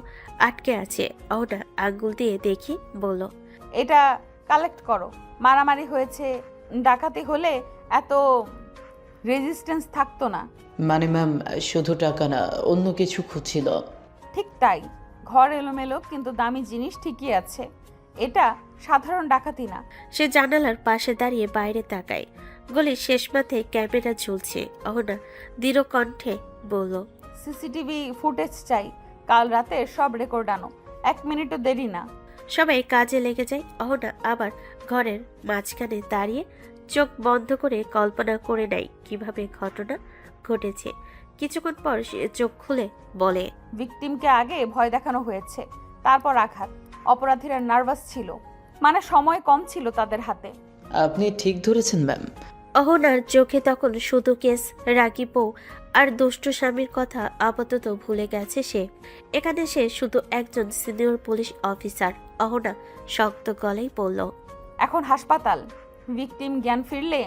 আটকে আছে। অহনা আঙ্গুল দিয়ে দেখি বলল, এটা কালেক্ট করো। মারামারি হয়েছে, ডাকাতি হলে এত রেজিস্ট্যান্স থাকতো না। মানে ম্যাম, শুধু টাকা না, অন্য কিছু খুঁজছিল। ঠিক তাই, ঘর এলোমেলো কিন্তু দামি জিনিস ঠিকই আছে। এটা সাধারণ ডাকাতি না। সে জানালার পাশে দাঁড়িয়ে বাইরে তাকায়। গলির শেষ মাথায় ক্যামেরা ঝুলছে। অহনা দৃঢ় কণ্ঠে বলল, সিসিটিভি ফুটেজ চাই, কাল রাতে সব রেকর্ড আনো। 1 মিনিটও দেরি না। সবাই কাজে লেগে যায়। অহনা আবার ঘরের মাঝখানে দাঁড়িয়ে চোখ বন্ধ করে কল্পনা করে নেয় কিভাবে ঘটনা ঘটেছে। কিছুক্ষণ পর সে চোখ খুলে বলে, ভিকটিমকে আগে ভয় দেখানো হয়েছে, তারপর আঘাত। অপরাধীরা নার্ভাস ছিল, মানে সময় কম ছিল তাদের হাতে। আপনি ঠিক ধরেছেন ম্যাম। অহনার চোখে তখন শুধু কেস, রাগী বউ আর দুষ্ট স্বামীর কথা আপাতত ভুলে গেছে সে। এখানে সে শুধু একজন সিনিয়র পুলিশ অফিসার। অহনা শক্ত গলায় বলল, এখন হাসপাতাল। ভিকটিম জ্ঞান ফিরলে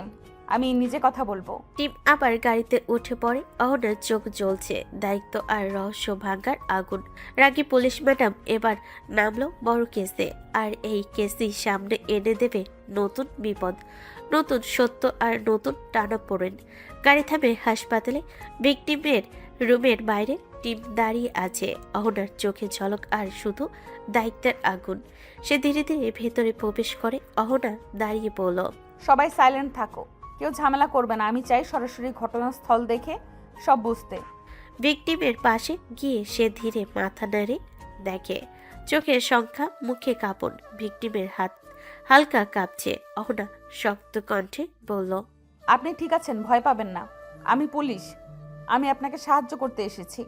আমি নিজে কথা বলবো। টিম আবার গাড়িতে উঠে পড়ে। অহনার চোখ জ্বলছে, দায়িত্ব আর রহস্য ভাঙার আগুন। রাগী পুলিশ ম্যাডাম এবার নামলো বড় কেসে, আর এই কেসই সামনে এনে দেবে নতুন বিপদ, নতুন সত্য আর নতুন টানাপোড়েন। গাড়ি থামে হাসপাতালে। ভিকটিমের রুমের বাইরে টিম দাঁড়িয়ে আছে। অহনার চোখে ঝলক আর শুধু দায়িত্বের আগুন। সে ধীরে ধীরে ভেতরে প্রবেশ করে। অহনা দাঁড়িয়ে বলল, সবাই সাইলেন্ট থাকো, কেউ ঝামেলা করবে না। আমি চাই সরাসরি ঘটনাস্থল দেখে সব বুঝতে। ভিকটিমের পাশে গিয়ে সে ধীরে মাথা নাড়ে দেখে। চোখের সংখ্যা, মুখে কাঁপন। ভিকটিমের হাত হালকা কাঁপছে। অহনা শক্ত কণ্ঠে বলল, আপনি ঠিক আছেন, ভয় পাবেন না। আমি পুলিশ, আমি আপনাকে সাহায্য করতে এসেছি।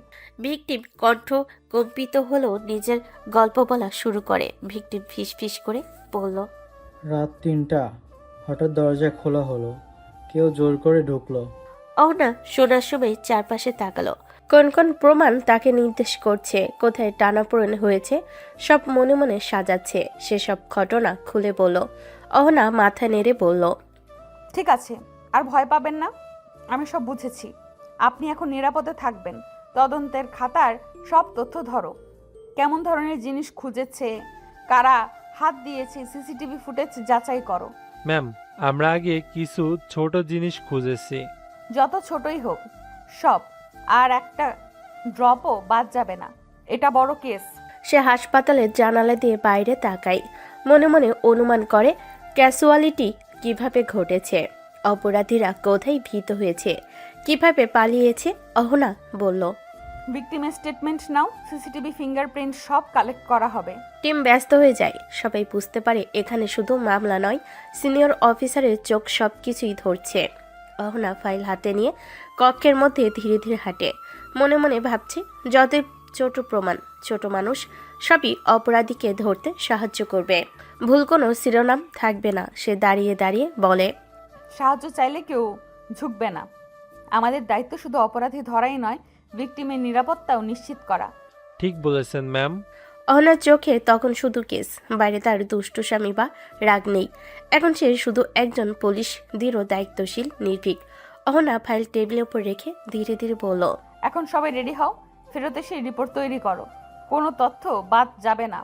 ভিকটিম কণ্ঠ কম্পিত হলেও নিজের গল্প বলা শুরু করে। ভিকটিম ফিসফিস করে বলল, রাত 3টা, হঠাৎ দরজা খোলা হলো, কেউ জোর করে ঢুকলো। অহনা শোনার সময় চারপাশে তাকালো। কোন কোন প্রমাণ তাকে নির্দেশ করছে, কোথায় টানাপোড়েন হয়েছে, সব মনে মনে সাজাচ্ছে। সেসব ঘটনা খুলে বলল। অহনা মাথা নেড়ে বলল, ঠিক আছে, আর ভয় পাবেন না, আমি সব বুঝেছি। আপনি এখন নিরাপদে থাকবেন। তদন্তের খাতার সব তথ্য ধরো, কেমন ধরনের জিনিস খুঁজেছে, কারা হাত দিয়েছে, সিসিটিভি ফুটেজ যাচাই করো। ম্যাম, আমরা আগে কিছু ছোট জিনিস খুঁজেছি। যত ছোটই হোক সব, আর একটা ড্রপও বাদ যাবে না। এটা বড় কেস। সে হাসপাতালের জানালা দিয়ে বাইরে তাকায়। মনে মনে অনুমান করে ক্যাসুয়ালিটি কিভাবে ঘটেছে, অপরাধীরা কোথায় ভীত হয়েছে, কিভাবে পালিয়েছে। অহনা বলল, ভিকটিমের স্টেটমেন্ট নাও, সিসিটিভি ফিঙ্গারপ্রিন্ট সব কালেক্ট করা হবে। টিম ব্যস্ত হয়ে যায়। সবাই বুঝতে পারে এখানে শুধু মামলা নয়, সিনিয়র অফিসারের চোখ সব কিছুই ধরছে। অহনা ফাইল হাতে নিয়ে কক্ষের মধ্যে ধীরে ধীরে হাঁটে। মনে মনে ভাবছে, যত ছোট প্রমাণ, ছোট মানুষ, সবই অপরাধীকে ধরতে সাহায্য করবে। ভুল কোনো শিরোনাম থাকবে না। সে দাঁড়িয়ে দাঁড়িয়ে বলে, সাহায্য চাইলে কেউ ঝুঁকবে না। আমাদের দায়িত্ব শুধু অপরাধী ধরাই নয়, ভিকটিমের নিরাপত্তাও নিশ্চিত করা। ঠিক বলেছেন ম্যাম। অহনার চোখে তখন শুধু কেস, বাইরে তার দুষ্ট স্বামী বা রাগ নেই। এখন সে শুধু একজন পুলিশ, দৃঢ়, দায়িত্বশীল, নির্ভীক। অহনা ফাইল টেবিলের উপর রেখে ধীরে ধীরে বলল, এখন সবাই রেডি হও, ফেরত এসে রিপোর্ট তৈরি করো। কোনো তথ্য বাদ যাবে না।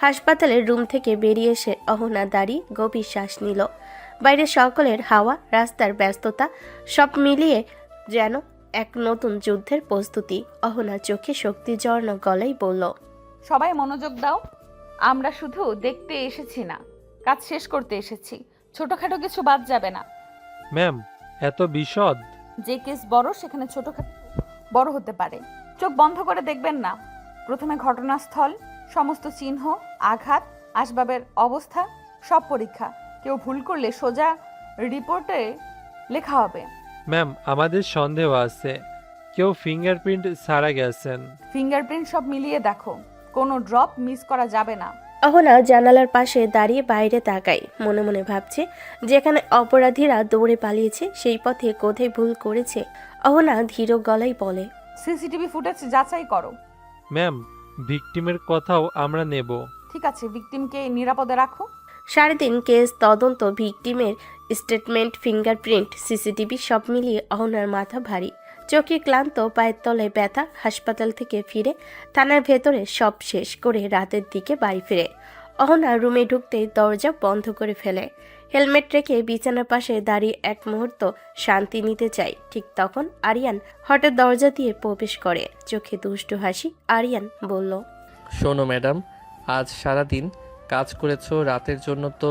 হাসপাতালের রুম থেকে বেরিয়ে এসে অহনা দাঁড়িয়ে গভীর শ্বাস নিল। বাইরে সকলের হাওয়া, রাস্তার ব্যস্ততা সব মিলিয়ে যেন এক নতুন যুদ্ধের প্রস্তুতি। অহনা চোখে শক্তি জড়ান গলায় বলল, সবাই মনোযোগ দাও। আমরা শুধু দেখতে এসেছি না, কাজ শেষ করতে এসেছি। ছোটখাটো কিছু বাদ যাবে না। ম্যাম, এত বিশদ? যে কেস বড় সেখানে ছোটখাটো বড় হতে পারে। চোখ বন্ধ করে দেখবেন না। প্রথমে ঘটনাস্থল, সমস্ত চিহ্ন, আঘাত, আসবাবের অবস্থা, সব পরীক্ষা। কেউ ভুল করলে সোজা রিপোর্টে লেখা হবে। ম্যাম, আমাদের সন্দেহ আছে, কেউ ফিঙ্গারপ্রিন্ট ছাড়া গেছেন। ফিঙ্গারপ্রিন্ট সব মিলিয়ে দেখো, কোনো ড্রপ মিস করা যাবে না। অহনা জানালার পাশে দাঁড়িয়ে বাইরে তাকায়। মনে মনে ভাবছে, যেখানে অপরাধীরা দৌড়ে পালিয়েছে সেই পথে কোথায় ভুল করেছে। অহনা ধীর গলায় বলে, সিসিটিভি ফুটেজ যাচাই করো। ম্যাম, ভিকটিমের কথাও আমরা নেব। ঠিক আছে, ভিকটিমকে নিরাপদে রাখো। 3.5 কেস তদন্ত, ভিকটিমের স্টেটমেন্ট, ফিঙ্গারপ্রিন্ট, সিসিটিভি সব মিলিয়ে অহনার মাথা ভারী, চোখে ক্লান্ত, পায়ের তলায় ব্যথা। হাসপাতাল থেকে ফিরে থানার ভেতরে সব শেষ করে রাতের দিকে বাড়ি ফিরে অহনা রুমে ঢুকতেই দরজা বন্ধ করে ফেলে। হেলমেট রেখে বিছানার পাশে দাঁড়িয়ে এক মুহূর্ত শান্তি নিতে চায়। ঠিক তখন আরিয়ান হঠাৎ দরজা দিয়ে প্রবেশ করে, চোখে দুষ্টু হাসি। আরিয়ান বলল, শোনো ম্যাডাম, আজ সারাদিন কাজ করেছো, রাতের জন্য তো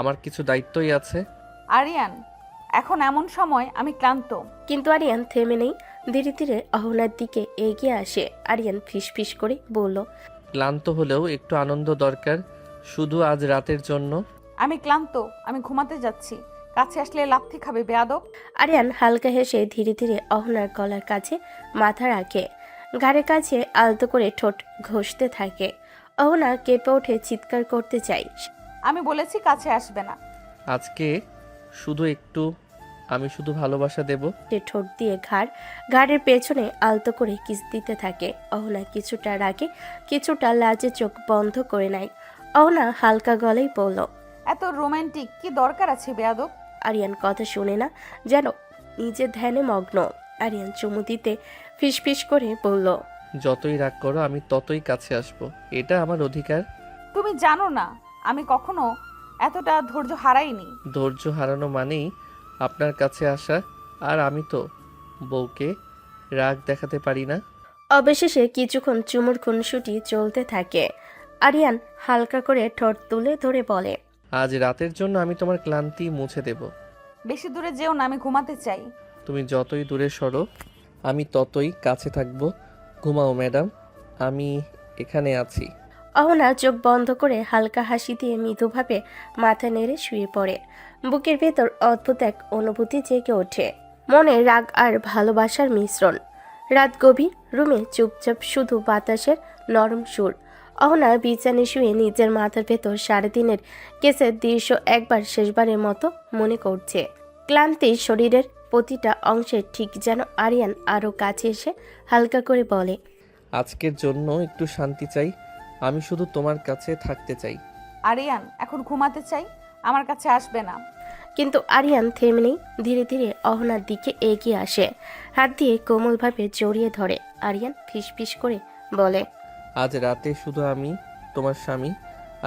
আমার কিছু দায়িত্বই আছে। আরিয়ান, এখন এমন সময়, আমি ক্লান্ত। কিন্তু আরিয়ান থেমে নেই, ধীরে ধীরে অহনার দিকে এগিয়ে আসে। আরিয়ান ফিসফিস করে বলল, ক্লান্ত হলেও একটু আনন্দ দরকার, শুধু আজ রাতের জন্য। আমি ক্লান্ত, আমি ঘুমাতে যাচ্ছি। কাছে আসলে লাথি খাবে বেয়াদব। আরিয়ান হালকা হেসে ধীরে ধীরে অহনার গলার কাছে মাথা রাখে, ঘাড়ের কাছে আলতো করে ঠোঁট ঘষতে থাকে। অহনা কেঁপে ওঠে, চিৎকার করতে চাই। আমি বলেছি কাছে আসবে না। আজকে শুধু একটু, আমি শুধু ভালোবাসা দেব। সে ঠোঁট দিয়ে ঘাড়ের পেছনে আলতো করে কিস দিতে থাকে। অহনা কিছুটা রাগে, কিছুটা লাজে চোখ বন্ধ করে নেয়। অহনা হালকা গলায় বলল, এত রোমান্টিক কি দরকার আছে বেয়াদব? আরিয়ান কথা শুনে না, যেন নিজের ধ্যানে মগ্ন। আরিয়ান চুমু দিতে ফিসফিস করে বলল, যতই রাগ করো আমি ততই কাছে আসব, এটা আমার অধিকার। তুমি জানো না আমি কখনো এতটা ধৈর্য হারাইনি। ধৈর্য হারানো মানেই আপনার কাছে আসা, আর আমি তো বউকে রাগ দেখাতে পারি না। অবশেষে কিছুক্ষণ চুমুর খুনসুটি চলতে থাকে। আরিয়ান হালকা করে ঠোঁট তুলে ধরে বলে, আজ রাতের জন্য আমি তোমার ক্লান্তি মুছে দেব। বেশি দূরে যেও না, আমি ঘুমাতে চাই। তুমি যতই দূরে সরো আমি ততই কাছে থাকব। ঘুমাও ম্যাডাম, আমি এখানে আছি। অহনা চোখ বন্ধ করে হালকা হাসি দিয়ে মৃদুভাবে মাথা নেড়ে শুয়ে পড়ে। বুকের ভেতর অদ্ভুত এক অনুভূতি জেগে ওঠে, মনে রাগ আর ভালোবাসার মিশ্রণ। রাত গভীর, রুমে চুপচাপ শুধু বাতাসের নরম সুর। অহনা বিছানায় শুয়ে নিজের মাথার ভেতর সারাদিনের কেসের দৃশ্য একবার শেষবারের মতো মনে করছে। ক্লান্তি শরীরের প্রতিটা অংশে, ঠিক যেন আরিয়ান আরও কাছে এসে হালকা করে বলে, আজকের জন্য একটু শান্তি চাই, আমি শুধু তোমার কাছে থাকতে চাই। আরিয়ান, এখন ঘুমাতে চাই, আমার কাছে আসবে না। কিন্তু আরিয়ান থেমে নেই, ধীরে ধীরে অহনার দিকে এগিয়ে আসে, হাত দিয়ে কোমলভাবে জড়িয়ে ধরে। আরিয়ান ফিসফিস করে বলে, আজ রাতে শুধু আমি তোমার স্বামী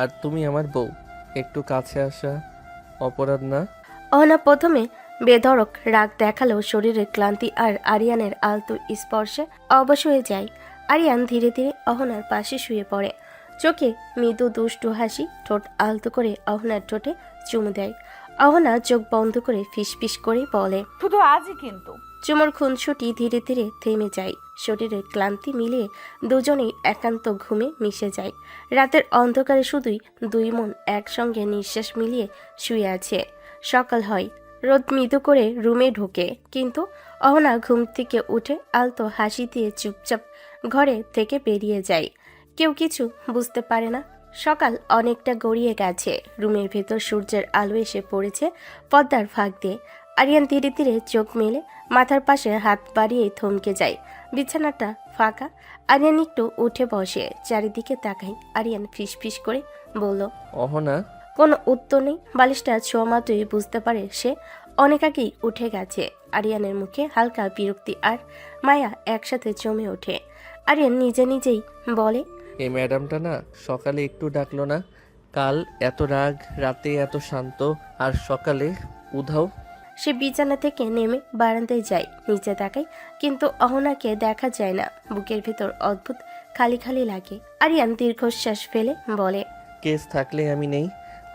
আর তুমি আমার বউ, একটু কাছে আসা অপরাধ না? অহনা প্রথমে বেধড়ক রাগ দেখালেও শরীরের ক্লান্তি আর আরিয়ানের আলতো স্পর্শে অবশ হয়ে যায়। আরিয়ান ধীরে ধীরে অহনার পাশে শুয়ে পড়ে, চোখে মৃদু দুষ্টু হাসি, ঠোঁট আলতো করে অহনার ঠোঁটে চুমু দেয়। অহনা চোখ বন্ধ করে ফিসফিস করে বলে, শুধু আজই কিন্তু। চুমুর খুনসুটি ধীরে ধীরে থেমে যায়, শরীরের ক্লান্তি মিলিয়ে দুজনেই একান্ত ঘুমে মিশে যায়। রাতের অন্ধকারে শুধুই দুই মন একসঙ্গে নিঃশ্বাস মিলিয়ে শুয়ে আছে। সকাল হয়, রোদ মৃদু করে রুমে ঢোকে, কিন্তু অহনা ঘুম থেকে উঠে আলতো হাসি দিয়ে চুপচাপ ঘরে থেকে বেরিয়ে যায়। কেউ কিছু বুঝতে পারে না। সকাল অনেকটা গড়িয়ে গেছে, রুমের ভেতর সূর্যের আলো এসে পড়েছে পর্দার ফাঁক দিয়ে। আরিয়ান ধীরে ধীরে চোখ মেলে মাথার পাশে হাত বাড়িয়ে থমকে যায়। বিছানাটা ফাঁকা। আরিয়ান একটু উঠে বসে, চারিদিকে তাকায়। আরিয়ান ফিসফিস করে বলল, অহনা। কোনো উত্তর নেই। বালিশটা ছোঁয়া মাত্রই বুঝতে পারে সে অনেক আগেই উঠে গেছে। আরিয়ানের মুখে হালকা বিরক্তি আর মায়া একসাথে জমে ওঠে। আরিয়ান নিজে নিজেই বলে, এই ম্যাডামটা না সকালে একটু ডাকলো না, কাল এত রাগ, রাতে এত শান্ত, আর সকালে উধাও। সে বিছানা থেকে নেমে বারান্দায় যায়, নিচে তাকায় কিন্তু অহনাকে দেখা যায় না। বুকের ভেতর অদ্ভুত খালি খালি লাগে। আরিয়ান দীর্ঘশ্বাস ফেলে বলে, কেস থাকলে আমি নেই,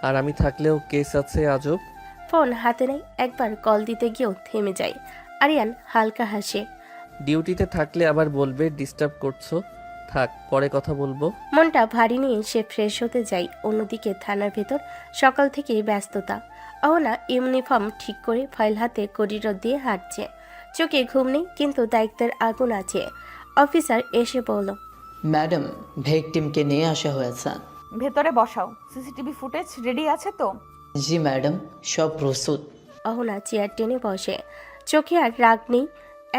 আর আমি থাকলেও কেস আছে আজব। ফোন হাতে নেই, একবার কল দিতে গিয়েও থেমে যায়। আরিয়ান হালকা হাসে। ডিউটিতে থাকলে আবার বলবে ডিস্টার্ব করছো, থাক পরে কথা বলবো। মনটা ভারী নিয়ে সে ফ্রেশ হতে যায়। অন্যদিকে থানার ভেতর সকাল থেকেই ব্যস্ততা। অহনা ইউনিফর্ম ঠিক করে ফাইল হাতে করিডোর দিয়ে হাঁটছে। চোখে ঘুম নেই কিন্তু দায়িত্বের আগুন আছে। অফিসার এসে বলল, ম্যাডাম, ভিকটিমকে নিয়ে আসা হয়েছে। ভেতরে বসাও। সিসিটিভি ফুটেজ রেডি আছে তো? জি ম্যাডাম, সব প্রস্তুত। অহনা চেয়ার টেনে বসে। চোখে আর রাগ নেই,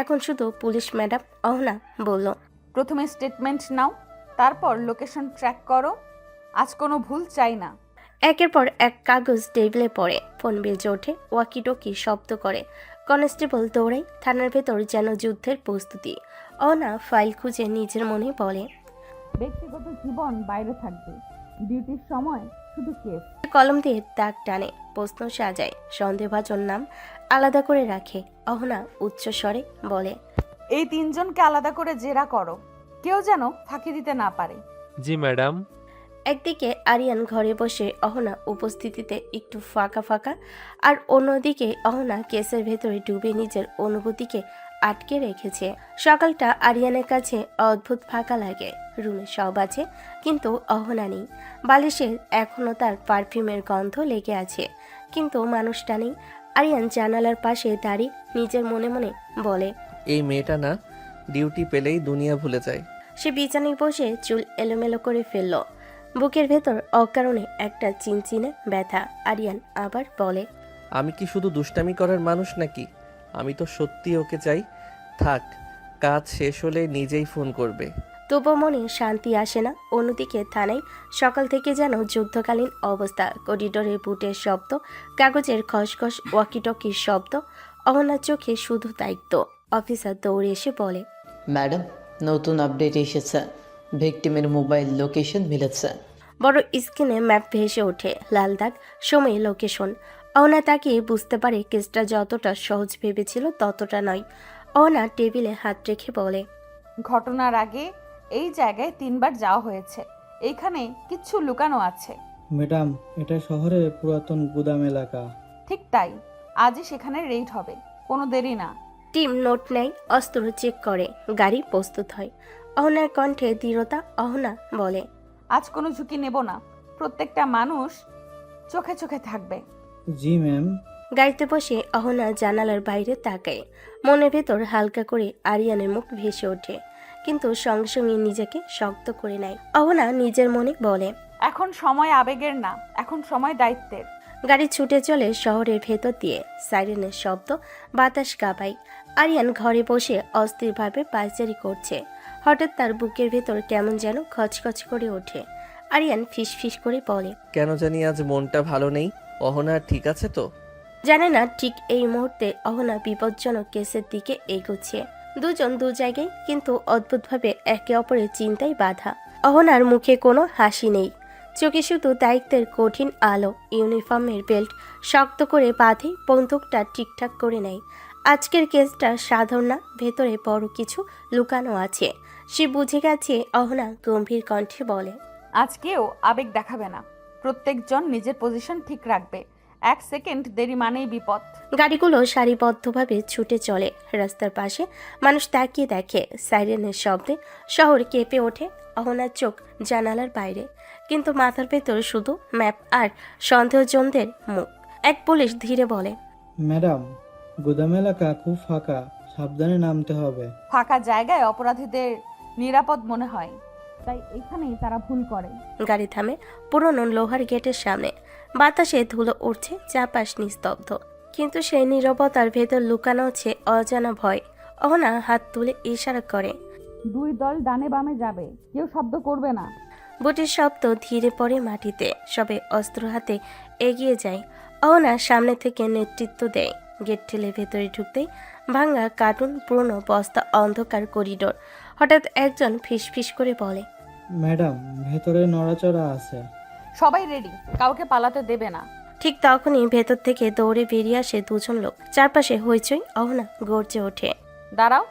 এখন শুধু পুলিশ ম্যাডাম। অহনা বলল, প্রথমে স্টেটমেন্ট নাও, তারপর লোকেশন ট্র্যাক করো। আজ কোনো ভুল চাই না। একের পর এক কাগজ টেবিলে পড়ে। ফোন বেজে ওঠে, ওয়াকিটকি শব্দ করে। কনস্টেবল দৌড়ায়। থানার ভেতর যেন যুদ্ধের প্রস্তুতি। অহনা ফাইল খুঁজে নিজের মনে বলে, ব্যক্তিগত জীবন বাইরে থাকবে, ডিউটির সময় শুধু কেস। কলম দিয়ে দাগ টানে, প্রশ্ন সাজায়, সন্দেহভাজন নাম আলাদা করে রাখে। অহনা উচ্চ স্বরে বলে, এই তিনজনকে আলাদা করে জেরা করো, কেউ যেন ফাঁকি দিতে না পারে। জি ম্যাডাম। একদিকে আরিয়ান ঘরে বসে অহনা উপস্থিতিতে একটু ফাঁকা ফাঁকা, আর অন্যদিকে অহনা কেসের ভেতরে ডুবে নিজের অনুভূতিকে আটকে রেখেছে। সকালটা আরিয়ানের কাছে অদ্ভুত ফাঁকা লাগে। রুমে সব আছে কিন্তু অহনা নেই। বালিশে এখনো তার পারফিউমের গন্ধ লেগে আছে কিন্তু মানুষটা নেই। আরিয়ান জানালার পাশে দাঁড়িয়ে নিজের মনে মনে বলে, এই মেয়েটা না ডিউটি পেলেই দুনিয়া ভুলে যায়। সে বিছানায় বসে চুল এলোমেলো করে ফেলল। বুকের ভেতর অকারণে একটা চিনচিনে ব্যথা। আরিয়ান আবার বলে, আমি কি শুধু দুষ্টামি করার মানুষ নাকি? আমি তো সত্যি ওকে চাই। থাক, কাজ শেষ হলে নিজেই ফোন করবে। তবু মনে শান্তি আসে না। অন্যদিকে থানায় সকাল থেকে যেন যুদ্ধকালীন অবস্থা। করিডোরে বুটের শব্দ, কাগজের খসখস, ওয়াকিটকির শব্দ। অহনার চোখে শুধু দায়িত্ব। অফিসার দৌড়ে এসে বলে, ম্যাডাম, নতুন আপডেট এসেছে। ভিকটিমের মোবাইল লোকেশন মিলেছে। বড় স্ক্রিনে ম্যাপ ভেসে ওঠে, লাল দাগ, সময়, লোকেশন। অহনা তাকিয়ে বুঝতে পারে কেসটা যতটা সহজ ভেবেছিল ততটা নয়। অহনা টেবিলে হাত রেখে বলে, ঘটনার আগে এই জায়গায় 3বার যাওয়া হয়েছে। এইখানে কিচ্ছু লুকানো আছে। ম্যাডাম, এটা শহরের পুরাতন গুদাম এলাকা। ঠিক তাই, আজই সেখানে রেড হবে, কোনো দেরি না। টিম নোট নেয়, অস্ত্র চেক করে, গাড়ি প্রস্তুত হয়। অহনার কণ্ঠে দৃঢ়তা। অহনা বলে, আজ কোনো ঝুঁকি নেব না, প্রত্যেকটা মানুষ চোখে চোখে থাকবে। জি ম্যাম। গাড়িতে বসে অহনা জানালার বাইরে তাকায়। মনের ভেতর হালকা করে আরিয়ানের মুখ ভেসে ওঠে কিন্তু সঙ্গে সঙ্গে নিজেকে শক্ত করে নেয়। অহনা নিজের মনে বলে, এখন সময় আবেগের না, এখন সময় দায়িত্বের। গাড়ি ছুটে চলে শহরের ভেতর দিয়ে। সাইরেনের শব্দ, বাতাস কাঁপায়। আরিয়ান ঘরে বসে অস্থিরভাবে পায়চারি করছে। হঠাৎ তার বুকের ভেতর কেমন যেন খচখচ করে ওঠে। আরিয়ান ফিসফিস করে বলে, কেন জানি আজ মনটা ভালো নেই। অহনা ঠিক আছে তো? জানে না ঠিক এই মুহূর্তে অহনা বিপজ্জনক কেসের দিকে এগোচ্ছে। দুজন দু জায়গায় কিন্তু অদ্ভুতভাবে একে অপরের চিন্তায় বাধা। অহনার মুখে কোনো হাসি নেই, চোখে শুধু দায়িত্বের কঠিন আলো। ইউনিফর্মের বেল্ট শক্ত করে বাঁধে, বন্দুকটা ঠিকঠাক করে নেয়। আজকের কেসটা সাধারণ না, ভেতরে বড় কিছু লুকানো আছে। সে বুঝে গেছে। অহনা গম্ভীর কণ্ঠে বলে, আজকেও আবেগ দেখাবে না, প্রত্যেকজন নিজের পজিশন ঠিক রাখবে। 1 সেকেন্ড দেরি মানেই বিপদ। গাড়িগুলো সারিবদ্ধভাবে ছুটে চলে। রাস্তার পাশে মানুষ তাকিয়ে দেখে। সাইরেনের শব্দে শহর কেঁপে ওঠে। অহনার চোখ জানালার বাইরে, কিন্তু মাথার ভেতর শুধু ম্যাপ আর সন্দেহজনদের মুখ। এক পুলিশ ধীরে বলে, ম্যাডাম, গুদাম এলাকা খুব ফাঁকা, সাবধানে নামতে হবে। ফাঁকা জায়গায় অপরাধীদের নিরাপদ মনে হয়, তাই এখানেই তারা ভুল করে। গাড়ি থামে পুরনো লোহার গেটের সামনে। বাতাসে ধুলো উঠছে, চারপাশ নিস্তব্ধ, কিন্তু সেই নীরবতার ভেতর লুকানো আছে অজানা ভয়। অহনা হাত তুলে ইশারা করে, 2 দল ডানে বামে যাবে, কেউ শব্দ করবে না। বুটের শব্দ ধীরে পড়ে মাটিতে। সবে অস্ত্র হাতে এগিয়ে যায়। অহনা সামনে থেকে নেতৃত্ব দেয়। গেট ঠেলে ভেতরে ঢুকতেই ভাঙা কার্টুন, পুরনো বস্তা, অন্ধকার করিডোর। হঠাৎ একজন ফিসফিস করে বলে, ম্যাডাম, ভেতরে নড়াচড়া আছে। সবাই রেডি, কাউকে পালাতে দেবে না। ঠিক তখনই ভেতর থেকে দৌড়ে বেরিয়ে আসে দুজন লোক। চারপাশে হইচই, অহনা গর্জে ওঠে। দাঁড়াও।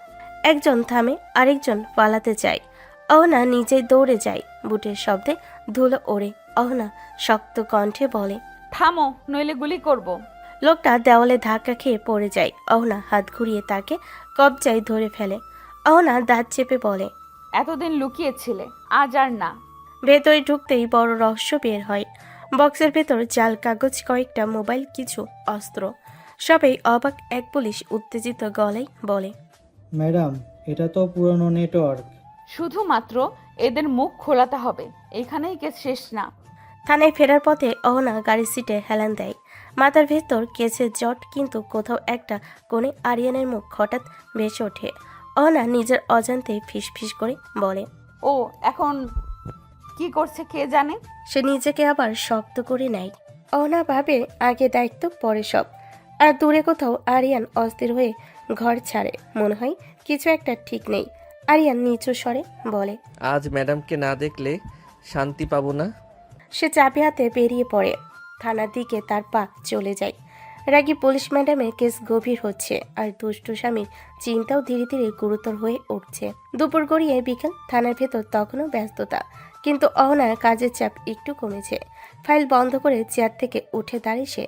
একজন থামে, আরেকজন পালাতে যায়। অহনা নিজেই দৌড়ে যায়। বুটের শব্দে ধুলো ওড়ে। অহনা শক্ত কণ্ঠে বলে, থামো, নইলে গুলি করব। লোকটা দেওয়ালে ধাক্কা খেয়ে পড়ে যায়। অহনা হাত ঘুরিয়ে তাকে কবজায় ধরে ফেলে। অহনা দাঁত চেপে বলে, এতদিন লুকিয়েছিলে, আজ আর না। ভেতরে ঢুকতেই বড় রহস্য বের হয়। বক্সের ভেতর জাল কাগজ, কয়েকটা মোবাইল, কিছু অস্ত্র। সবাই অবাক। এক পুলিশ উত্তেজিত গলায় বলে, ম্যাডাম, এটা তো পুরনো নেটওয়ার্ক। শুধুমাত্র এদের মুখ খোলাতে হবে, এখানেই কেস শেষ না। থানায় ফেরার পথে অহনা গাড়ির সিটে হেলান দেয়। মাথার ভেতর কেসের জট, কিন্তু কোথাও একটা কোণে আরিয়ানের মুখ হঠাৎ ভেসে ওঠে। অহনা নিজের অজান্তে ফিসফিস করে বলে, ও এখন কি করছে কে জানে। সে নিজেকে আবার শক্ত করে নেয়। অহনা ভাবে আগে দায়িত্ব, পরে সব। আর দূরে কোথাও আরিয়ান অস্থির হয়ে ঘর ছাড়ে। মনে হয় কিছু একটা ঠিক নেই। আরিয়ান নিচু স্বরে বলে, আজ ম্যাডামকে না দেখলে শান্তি পাবো না। সে চাবি হাতে বেরিয়ে পড়ে। থানার দিকে তার পা চলে যায়। রাগী পুলিশ ম্যাডামের কেস গভীর হচ্ছে, আর দুষ্টু স্বামীর চিন্তাও ধীরে ধীরে গুরুতর হয়ে উঠছে। দুপুর গড়িয়ে বিকেল। থানার ভেতর তখনও ব্যস্ততা, কিন্তু অহনার কাজের চাপ একটু কমেছে। ফাইল বন্ধ করে চেয়ার থেকে উঠে দাঁড়িয়ে সে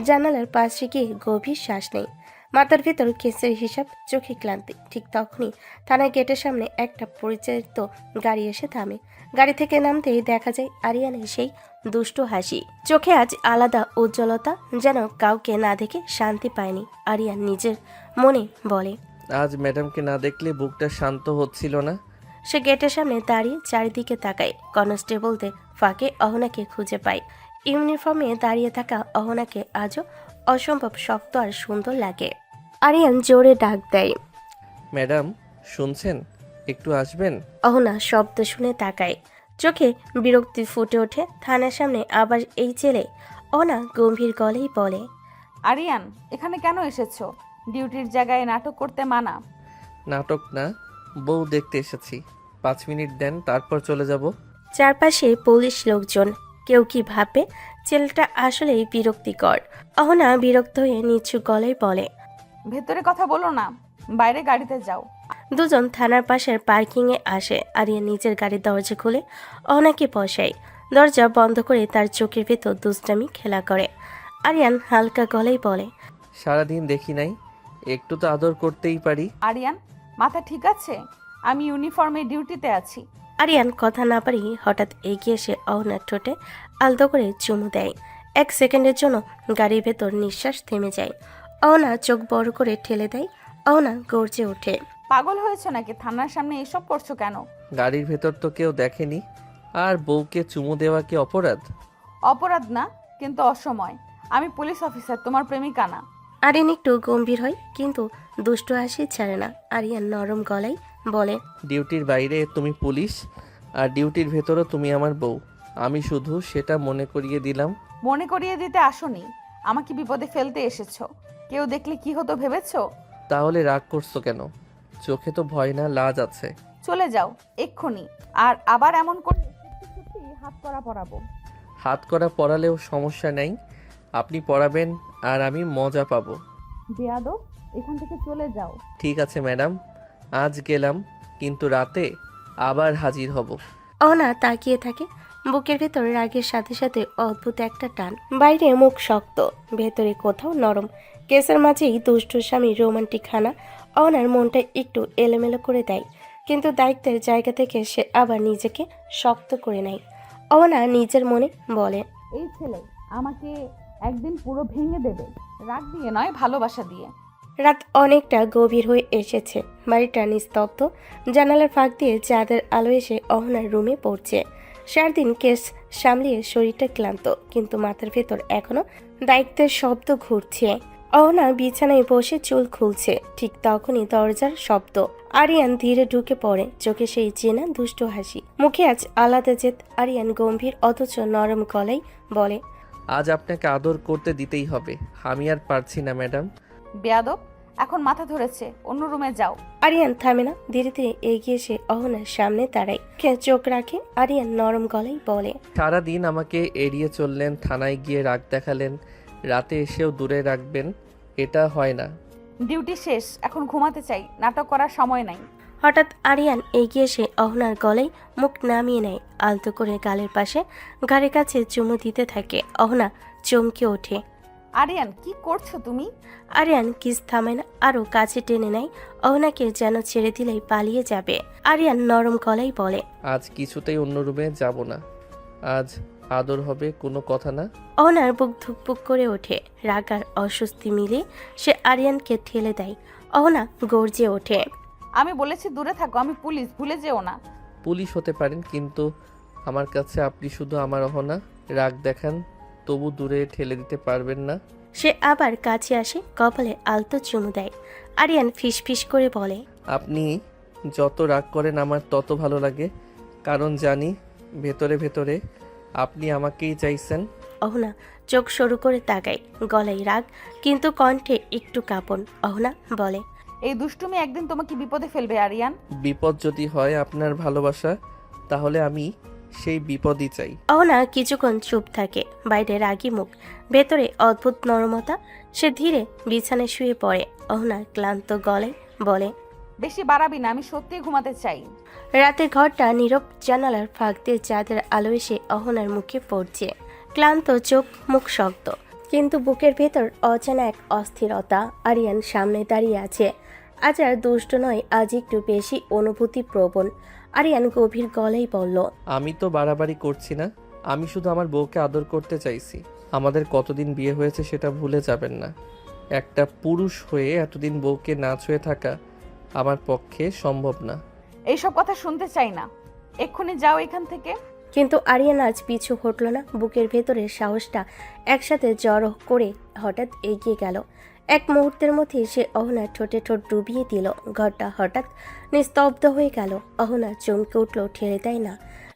জানালার পাশে গিয়ে গভীর শ্বাস নেই। মাথার ভেতর কেসের হিসাব, চোখে ক্লান্তি। ঠিক তখনই থানার গেটের সামনে একটা পরিচালিত গাড়ি এসে থামে। গাড়ি থেকে নামতেই দেখা যায় আরিয়ানের সেই দুষ্টু হাসি। চোখে আজ আলাদা উজ্জ্বলতা, যেন কাউকে না দেখে শান্তি পায়নি। আরিয়ান নিজের মনে বলে, আজ ম্যাডামকে না দেখলে বুকটা শান্ত হচ্ছিল না। সে গেটের সামনে দাঁড়িয়ে চারিদিকে তাকায়। কনস্টেবলদের ফাঁকে অহনাকে খুঁজে পায়। ইউনিফর্মে দাঁড়িয়ে থাকা অহনাকে আজও অসম্ভব শক্ত আর সুন্দর লাগে। আরিয়ান জোরে ডাক দেয়, ম্যাডাম শুনছেন, একটু আসবেন। অহনা শব্দ শুনে তাকায়। চোখে বিরক্তি ফুটে ওঠে। থানার সামনে আবার এই ছেলে। অহনা গম্ভীর গলেই বলে, আরিয়ান, এখানে কেন এসেছো? ডিউটির জায়গায় নাটক করতে মানা। নাটক না, বউ দেখতে এসেছি। 5 মিনিট দেন, তারপর চলে যাব। চারপাশে পুলিশ লোকজন। কেউ কি ভাববে ছেলেটা আসলেই বিরক্তিকর। অহনা বিরক্ত হয়ে নিচু গলায় বলে, ভেতরে কথা বলো না, বাইরে গাড়িতে যাও। দুজন থানার পাশের পার্কিংয়ে আসে। আরিয়ান নিজের গাড়ির দরজা খুলে অহনাকে বসায়। দরজা বন্ধ করে তার চোখের ভেতর দুষ্টামি খেলা করে। আরিয়ান হালকা গলায় বলে, সারাদিন দেখি নাই, একটু তো আদর করতেই পারি। আরিয়ান, মাথা ঠিক আছে? আমি ইউনিফর্মে ডিউটিতে আছি। আরিয়ান কথা না পারি হঠাৎ এগিয়ে এসে অহনার ঠোঁটে আলতো করে চুমু দেয়। 1 সেকেন্ডের জন্য গাড়ির ভেতর নিঃশ্বাস থেমে যায়। অহনা চোখ বড় করে ঠেলে দেয়। অহনা গর্জে ওঠে, পাগল হয়েছে নাকি? থানার সামনে এসব করছো কেন? গাড়ির ভেতর তো কেউ দেখেনি, আর বউকে চুমু দেওয়া কি অপরাধ? অপরাধ না, কিন্তু অসময়। আমি পুলিশ অফিসার, তোমার প্রেমিকা না। আরিয়ান একটু গম্ভীর হয়, কিন্তু দুষ্টু হাসি ছাড়ে না। আরিয়ান নরম গলায় বলে, ডিউটির বাইরে তুমি পুলিশ, আর ডিউটির ভেতরও তুমি আমার বউ। আমি শুধু সেটা মনে করিয়ে দিলাম। মনে করিয়ে দিতে আসোনি, আমাকে বিপদে ফেলতে এসেছো। কেউ দেখলে কি হতো ভেবেছো? তাহলে রাগ করছো কেন? চোখে তো ভয় না, লাজ আছে। চলে যাও এক্ষুনি, আর আবার এমন করে সত্যি হাত করা পরাবো। হাত করা পড়ালেও সমস্যা নেই, আপনি পড়াবেন আর আমি মজা পাবো। বেয়াদব, এখান থেকে চলে যাও। ঠিক আছে ম্যাডাম, আজ গেলাম, কিন্তু রাতে আবার হাজির হব। অহনা তাকিয়ে থাকে। বুকের ভেতর রাগের সাথে সাথে অদ্ভুত একটা টান। বাইরে মুখ শক্ত, ভেতরে কোথাও নরম। কেসের মাঝেই দুষ্টু স্বামীর রোমান্টিক খানা অহনার মনটা একটু এলোমেলো করে দেয়, কিন্তু দায়িত্বের জায়গা থেকে সে আবার নিজেকে শক্ত করে নেয়। অহনা নিজের মনে বলে, এই ছেলে আমাকে একদিন পুরো ভেঙে দেবে, রাগ দিয়ে নয়, ভালোবাসা দিয়ে। রাত অনেকটা গভীর হয়ে এসেছে। বাড়িটা নিস্তব্ধ। জানালার ফাঁক দিয়ে চাঁদের আলো এসে অহনার রুমে পড়ছে। সারাদিন কেস সামলিয়ে শরীরটা ক্লান্ত, কিন্তু মাথার ভেতর এখনো দায়িত্বের শব্দ ঘুরছে। অহনা বিছানায় বসে চুল খুলছে। ঠিক তখনই দরজার শব্দ। আরিয়ান ধীরে ঢুকে পড়ে। চোখে সেই চেনা দুষ্টু হাসি, মুখে আজ আলাদা জেদ। আরিয়ান গম্ভীর অথচ নরম গলায় বলে, আজ আপনাকে আদর করতে দিতেই হবে, আমি আর পারছি না ম্যাডাম। বেয়াদব, এখন মাথা ধরেছে, অন্য রুমে যাও। আরিয়ান থামে না, ধীরে ধীরে এগিয়ে এসে অহনার সামনে দাঁড়ায়। চোখ রাখে। আরিয়ান নরম গলায় বলে, সারাদিন আমাকে এড়িয়ে চললেন, থানায় গিয়ে রাগ দেখালেন, রাতে এসেও দূরে রাখবেন, এটা হয় না। ডিউটি শেষ, এখন ঘুমাতে চাই, নাটক করার সময় নাই। হঠাৎ আরিয়ান এগিয়ে এসে অহনার গলায় মুখ নামিয়ে নেয়, আলতো করে গালের পাশে ঘাড়ের কাছে চুমু দিতে থাকে। অহনা চমকে ওঠে। আরিয়ান, কি করছো তুমি? আরিয়ান কিস থামে না, আরো কাছে টেনে নেয় অহনাকে, যেন ছেড়ে দিলেই পালিয়ে যাবে। আরিয়ান নরম গলায় বলে, আজ কিছুতেই অন্য রুমে যাব না, আজ আদর হবে, কোনো কথা না। অহনার বুক ধুকপুক করে ওঠে। রাগ আর অস্বস্তি মিলে সে আরিয়ানকে ঠেলে দেয়। অহনা গর্জে ওঠে, আমি বলেছি দূরে থাকো, আমি পুলিশ, ভুলে যেও না। পুলিশ হতে পারেন, কিন্তু আমার কাছে আপনি শুধু আমার অহনা। রাগ দেখান, তবু দূরে ঠেলে দিতে পারবেন না। সে আবার কাছে আসে, কপালে আলতো চুমু দেয়। আরিয়ান ফিসফিস করে বলে, আপনি যত রাগ করেন আমার তত ভালো লাগে, কারণ জানি ভেতরে ভেতরে আপনি আমাকেই চাইছেন। অহনা চোখ সরু করে তাকায়, গলায় রাগ কিন্তু কণ্ঠে একটু কাঁপন। অহনা বলে, এই দুষ্টুমি একদিন তোমাকে বিপদে ফেলবে আরিয়ান। বিপদ যদি হয় আপনার ভালোবাসা, তাহলে আমি সেই বিপদই চাই। অহনা কিছুক্ষণ চুপ থাকে, বাইরে রাগী মুখ, ভেতরে অদ্ভুত নরমতা। সে ধীরে বিছানায় শুয়ে পড়ে। অহনা ক্লান্ত গলায় বলে, বেশি বাড়াবি না, আমি সত্যিই ঘুমাতে চাই। রাতে ঘরটা নীরব, জানালার ফাঁক দিয়ে চাঁদের আলো এসে অহনার মুখে পড়ছে। ক্লান্ত চোখ, মুখ শক্ত, কিন্তু বুকের ভেতর অজানা এক অস্থিরতা। আরিয়ান সামনে দাঁড়িয়ে আছে, আজ আর দুষ্ট নয়, আজ একটু বেশি অনুভূতি প্রবণ। আরিয়ান গভীর গলায় বলল, আমি তো বাড়াবাড়ি করছি না, আমি শুধু আমার বউকে আদর করতে চাইছি। আমাদের কতদিন বিয়ে হয়েছে সেটা ভুলে যাবেন না। একটা পুরুষ হয়ে এতদিন বউকে না ছুঁয়ে থাকা আমার পক্ষে সম্ভব না। এইসব কথা শুনতে চাই না, এক্ষুনি যাও এখান থেকে। কিন্তু আরিয়ান আজ পিছু হটল না। বুকের ভেতরের সাহসটা একসাথে জড়ো করে হঠাৎ এগিয়ে গেল। এক মুহূর্তের মধ্যে সে অহনার ঠোঁটে ঠোঁট ডুবিয়ে দিল। ঘরটা হঠাৎ নিস্তব্ধ হয়ে গেল। অহনা চমকে উঠল, ঠেলে দেয় না,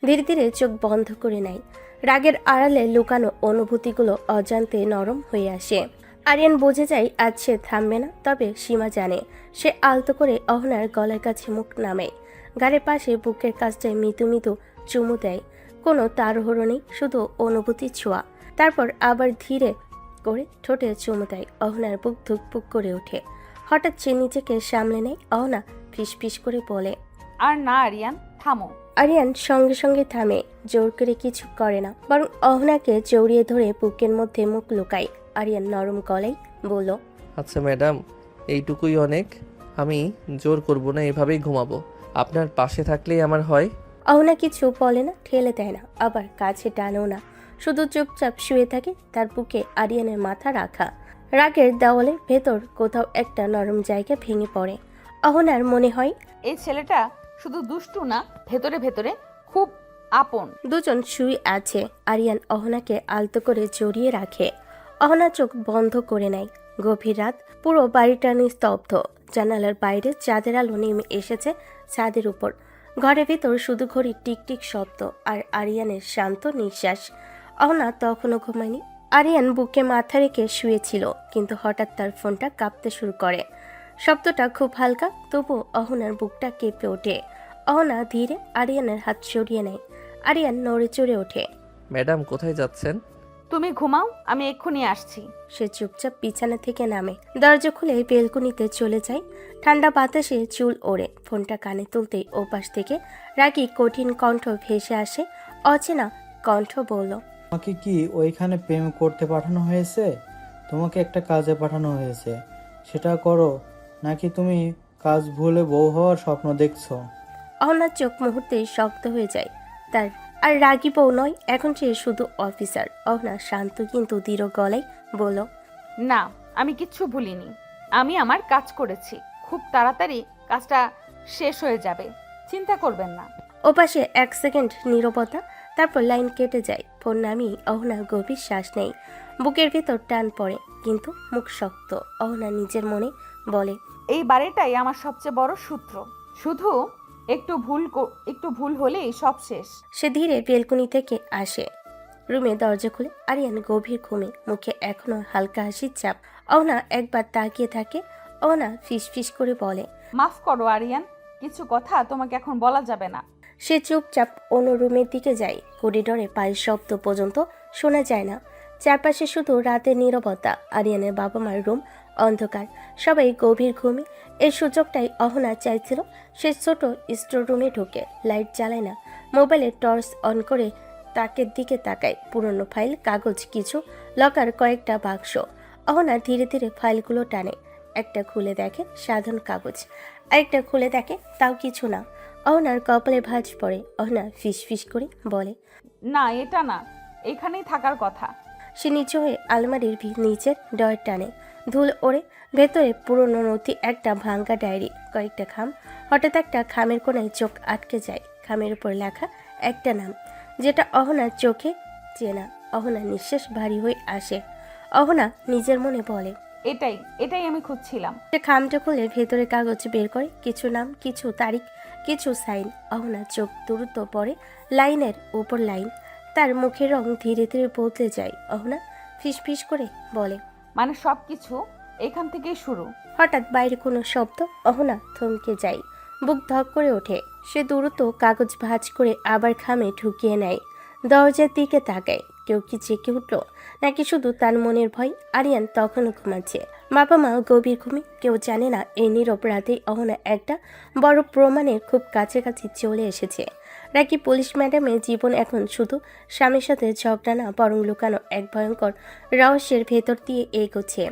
ধীরে ধীরে চোখ বন্ধ করে নেয়। রাগের আড়ালে লুকানো অনুভূতিগুলো অজান্তে নরম হয়ে আসে। আরিয়ান বুঝে যায় আজ সে থামবে না, তবে সীমা জানে। সে আলতো করে অহনার গলার কাছে মুখ নামায়, গাড়ির পাশে বুকের কাছটায় মৃদু মৃদু চুমু দেয়। কোনো তাড়াহুড়ো নেই, শুধু অনুভূতি ছোঁয়া। তারপর আবার ধীরে করে ঠোঁটে চুমু দেয়। অহনার বুক ধুকপুক করে ওঠে। হঠাৎ সে নিজেকে সামলে নেয়। অহনা ফিসফিস করে বলে, আর না আরিয়ান, থামো। আরিয়ান সঙ্গে সঙ্গে থামে, জোর করে কিছু করে না, বরং অহনাকে জড়িয়ে ধরে বুকের মধ্যে মুখ লুকায়। আরিয়ান নরম গলায় বলল, আচ্ছা ম্যাডাম, এইটুকুই অনেক, আমি জোর করব না, এভাবেই ঘুমাবো। আপনার পাশে থাকলেই আমার হয়। অহনা কিছু বলে না, ঠেলে দেয় না, আবার কাছে টানেও না, শুধু চুপচাপ শুয়ে থাকে, তার বুকে আরিয়ানের মাথা রাখা। রাগের দেওয়ালের ভেতর কোথাও একটা নরম জায়গা ভেঙে পড়ে। অহনার মনে হয় এই ছেলেটা শুধু দুষ্টু না, ভেতরে ভেতরে খুব আপন। দুজন শুয়ে আছে। আরিয়ান অহনাকে আলতো করে জড়িয়ে রাখে। অহনা চোখ বন্ধ করে নেয়। গভীর রাত, পুরো বাড়িটা নিস্তব্ধ। জানালার বাইরে চাঁদের আলো নেমে এসেছে ছাদের উপর। ঘরের ভেতর শুধু ঘড়ির টিকটিক শব্দ আর আরিয়ানের শান্ত নিঃশ্বাস। অহনা তখনও ঘুমায়নি। আরিয়ান বুকে মাথা রেখে শুয়েছিল, কিন্তু হঠাৎ তার ফোনটা কাঁপতে শুরু করে। শব্দটা খুব হালকা, তবু অহনার বুকটা কেঁপে ওঠে। অহনা ধীরে আরিয়ানের হাত সরিয়ে নেয়। আরিয়ান নড়ে চড়ে ওঠে। ম্যাডাম কোথায় যাচ্ছেন? তুমি ঘুমাও, আমি এক্ষুনি আসছি। সে চুপচাপ বিছানা থেকে নামে, দরজা খুলে বেলকনিতে চলে যায়। ঠান্ডা বাতাসে চুল ওড়ে। ফোনটা কানে তুলতেই ওপাশ থেকে রাগী কঠিন কণ্ঠ ভেসে আসে। অচেনা কণ্ঠ বলল, তোমাকে কি ওইখানে প্রেম করতে পাঠানো হয়েছে? তোমাকে একটা কাজে পাঠানো হয়েছে, সেটা করো, নাকি তুমি কাজ ভুলে বউ হওয়ার স্বপ্ন দেখছো? অহনার চোখ মুহূর্তেই শক্ত হয়ে যায়। তার আর রাগী বউ নয়, এখন সে শুধু অফিসার। অহনা শান্ত কিন্তু দৃঢ় গলায় বলল, না, আমি কিচ্ছু ভুলিনি, আমি আমার কাজ করেছি, খুব তাড়াতাড়ি কাজটা শেষ হয়ে যাবে, চিন্তা করবেন না। ওপাশে 1 সেকেন্ড নীরবতা, তারপর লাইন কেটে যায়। ফোন নামিয়ে অহনা গভীর শ্বাস নেয়। বুকের ভেতর টান পড়ে, কিন্তু মুখ শক্ত। অহনা নিজের মনে বলে, এই বাড়িটাই আমার সবচেয়ে বড় সূত্র, শুধু একটু ভুল হলেই সব শেষ। সে ধীরে বেলকনি থেকে আসে। রুমে দরজা খুলে আরিয়ান গভীর ঘুমে, মুখে এখনো হালকা হাসির চাপ। অহনা একবার তাকিয়ে থাকে। অহনা ফিসফিস করে বলে। মাফ করো আরিয়ান, কিছু কথা তোমাকে এখন বলা যাবে না। সে চুপচাপ অন্য রুমের দিকে যায়। করিডোরে পায়ের শব্দ পর্যন্ত শোনা যায় না। চারপাশে শুধু রাতের নীরবতা। আরিয়ানের বাবা মার রুম অন্ধকার, সবাই গভীর ঘুমে। এই সুযোগটাই অহনা চাইছিল। সে ছোট স্টোর রুমে ঢুকে লাইট জ্বালায় না, মোবাইলে টর্চ অন করে তাকের দিকে তাকায়। পুরনো ফাইল, কাগজ, কিছু লকার, কয়েকটা বাক্স। অহনা ধীরে ধীরে ফাইলগুলো টানে। একটা খুলে দেখে সাধারণ কাগজ, আরেকটা খুলে দেখে তাও কিছু না। অহনার কপালে ভাঁজ পড়ে। অহনা ফিস করে বলে, না, এটা না, এখানেই থাকার কথা। সে নিচু হয়ে আলমারির নিচের ডয়ের টানে। ধুল ওড়ে। ভেতরে পুরনো নথি, একটা ভাঙ্গা ডায়েরি, কয়েকটা খাম। হঠাৎ একটা খামের কোণায় চোখ আটকে যায়। খামের উপর লেখা একটা নাম, যেটা অহনার চোখে চেনা। অহনার নিঃশ্বাস ভারী হয়ে আসে। অহনা নিজের মনে বলে, এটাই আমি খুঁজছিলাম। সে খামটা খুলে ভেতরে কাগজ বের করে। কিছু নাম, কিছু তারিখ, কিছু সাইন। অহনা চোখ দ্রুত পড়ে লাইনের উপর লাইন। তার মুখের রং ধীরে ধীরে বদলে যায়। অহনা ফিসফিস করে বলে, মানে সবকিছু এখান থেকেই শুরু। হঠাৎ বাইরে কোনো শব্দ। অহনা থমকে যায়, বুক ধক করে ওঠে। সে দ্রুত কাগজ ভাঁজ করে আবার খামে ঢুকিয়ে নেয়। দরজার দিকে তাকায়। কেউ কি জেগে উঠল, নাকি শুধু তার মনের ভয়? আরিয়ান তখনও ঘুমাচ্ছে, বাবা মা গভীর ঘুমে। কেউ জানে না এই নীরব রাতেই অহনা একটা বড় প্রমাণের খুব কাছাকাছি চলে এসেছে। নাকি পুলিশ ম্যাডামের জীবন এখন শুধু স্বামীর সাথে ঝগড়া না, বরং লুকানো এক ভয়ঙ্কর রহস্যের ভেতর দিয়ে এগোচ্ছে।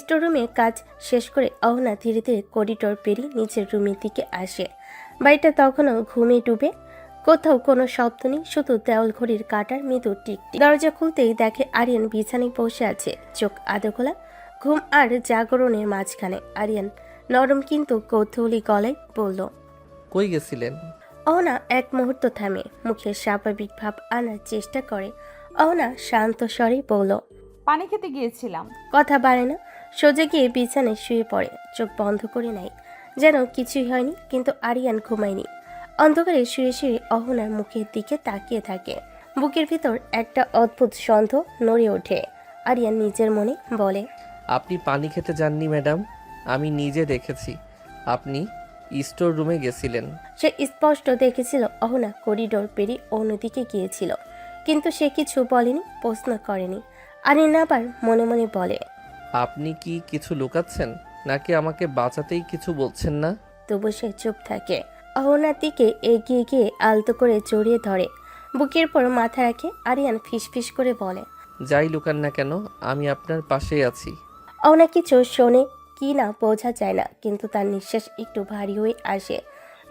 স্টোররুমে কাজ শেষ করে অহনা ধীরে ধীরে করিডোর পেরিয়ে নিচের রুমের দিকে আসে। বাড়িটা তখনও ঘুমে ডুবে। কোথাও কোনো শব্দ নেই, শুধু দেওয়াল ঘড়ির কাঁটার মৃদু টিকটিক। দরজা খুলতেই দেখে আরিয়ান বিছানায় বসে আছে, চোখ আধো খোলা, ঘুম আর জাগরণের মাঝখানে। আরিয়ান নরম কিন্তু কৌতূহলী গলায় বলল, কই গেছিলেন? অহনা এক মুহূর্ত থামে, মুখে স্বাভাবিক ভাব আনার চেষ্টা করে। অহনা শান্ত স্বরে বলল, পানি খেতে গিয়েছিলাম। কথা বাড়ে না, সোজা গিয়ে বিছানায় শুয়ে পড়ে, চোখ বন্ধ করে নেয়, যেন কিছুই হয়নি। কিন্তু আরিয়ান ঘুমায়নি। অন্ধকারে শুয়ে শুয়ে অহনার মুখের দিকে তাকিয়ে থাকে। বুকের ভিতর একটা অদ্ভুত সন্দেহ নড়ে ওঠে। আরিয়ান নিজের মনে বলে, আপনি পানি খেতে যাননি ম্যাডাম, আমি নিজে দেখেছি আপনি স্টোর রুমে গেছিলেন। সে স্পষ্ট দেখেছিল অহনা করিডোর পেরিয়ে অন্যদিকে গিয়েছিল, কিন্তু সে কিছু বলেনি, প্রশ্ন করেনি। আরিয়ান আবার মনে মনে বলে, আপনি কি কিছু লুকাচ্ছেন, নাকি আমাকে বাঁচাতেই কিছু বলছেন না? তবু সে চুপ থাকে। অহনার দিকে এগিয়ে গিয়ে আলতো করে জড়িয়ে ধরে, বুকের পর মাথা রাখে। আরিয়ান ফিসফিস করে বলে, যাই লুকান না কেন, আমি আপনার পাশেই আছি। অহনা কিছু শোনে কি না বোঝা যায় না, কিন্তু তার নিঃশ্বাস একটু ভারী হয়ে আসে।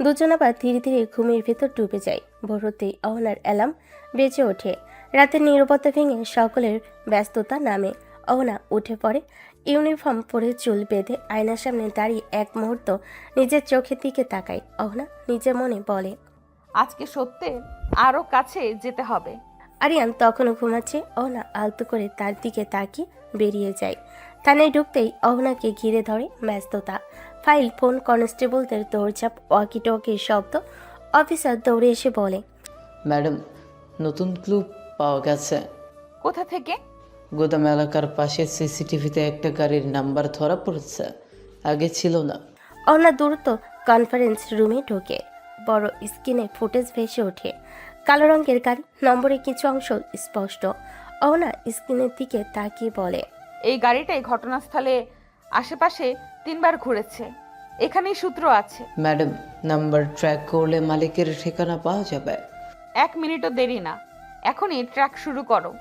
দুজন আবার ধীরে ধীরে ঘুমের ভেতর ডুবে যায়। ভোর হতেই অহনার অ্যালার্ম বেজে ওঠে। রাতের নীরবতা ভেঙে সকলের ব্যস্ততা নামে। অহনা উঠে পড়ে, ইউনিফর্ম পরে চুল বেঁধে আয়নার সামনে দাঁড়িয়ে এক মুহূর্ত নিজের চোখের দিকে তাকায়। অহনা নিজের মনে বলে, আজকে সত্যি আরো কাছে যেতে হবে। আরিয়ান তখনও ঘুমাচ্ছে। অহনা আলতো করে তার দিকে তাকিয়ে বেরিয়ে যায়। থানায় ঢুকতেই অহনাকে ঘিরে ধরে ব্যস্ততা, ফাইল, ফোন, কনস্টেবলদের দৌড়ঝাঁপ, ওয়াকি টকির শব্দ। অফিসার দৌড়ে এসে বলে, ম্যাডাম, নতুন ক্লু পাওয়া গেছে। কোথা থেকে? গোদাম এলাকার পাশে সিসিটিভিতে একটা গাড়ির নাম্বার ধরা পড়েছে, আগে ছিল না। অহনা দ্রুত কনফারেন্স রুমে ঢোকে। বড় স্ক্রিনে ফুটেজ ভেসে ওঠে। কালো রঙের গাড়ি, নম্বরের কিছু অংশ স্পষ্ট। অহনা স্ক্রিনের দিকে তাকিয়ে বলে, এই গাড়িটাই ঘটনাস্থলে আশেপাশে 3 বার ঘুরেছে। এখানেই সূত্র আছে। ম্যাডাম, নাম্বার ট্র্যাক করলে মালিকের ঠিকানা পাওয়া যাবে। 1 মিনিটও দেরি না, এখনই ট্র্যাক শুরু করো।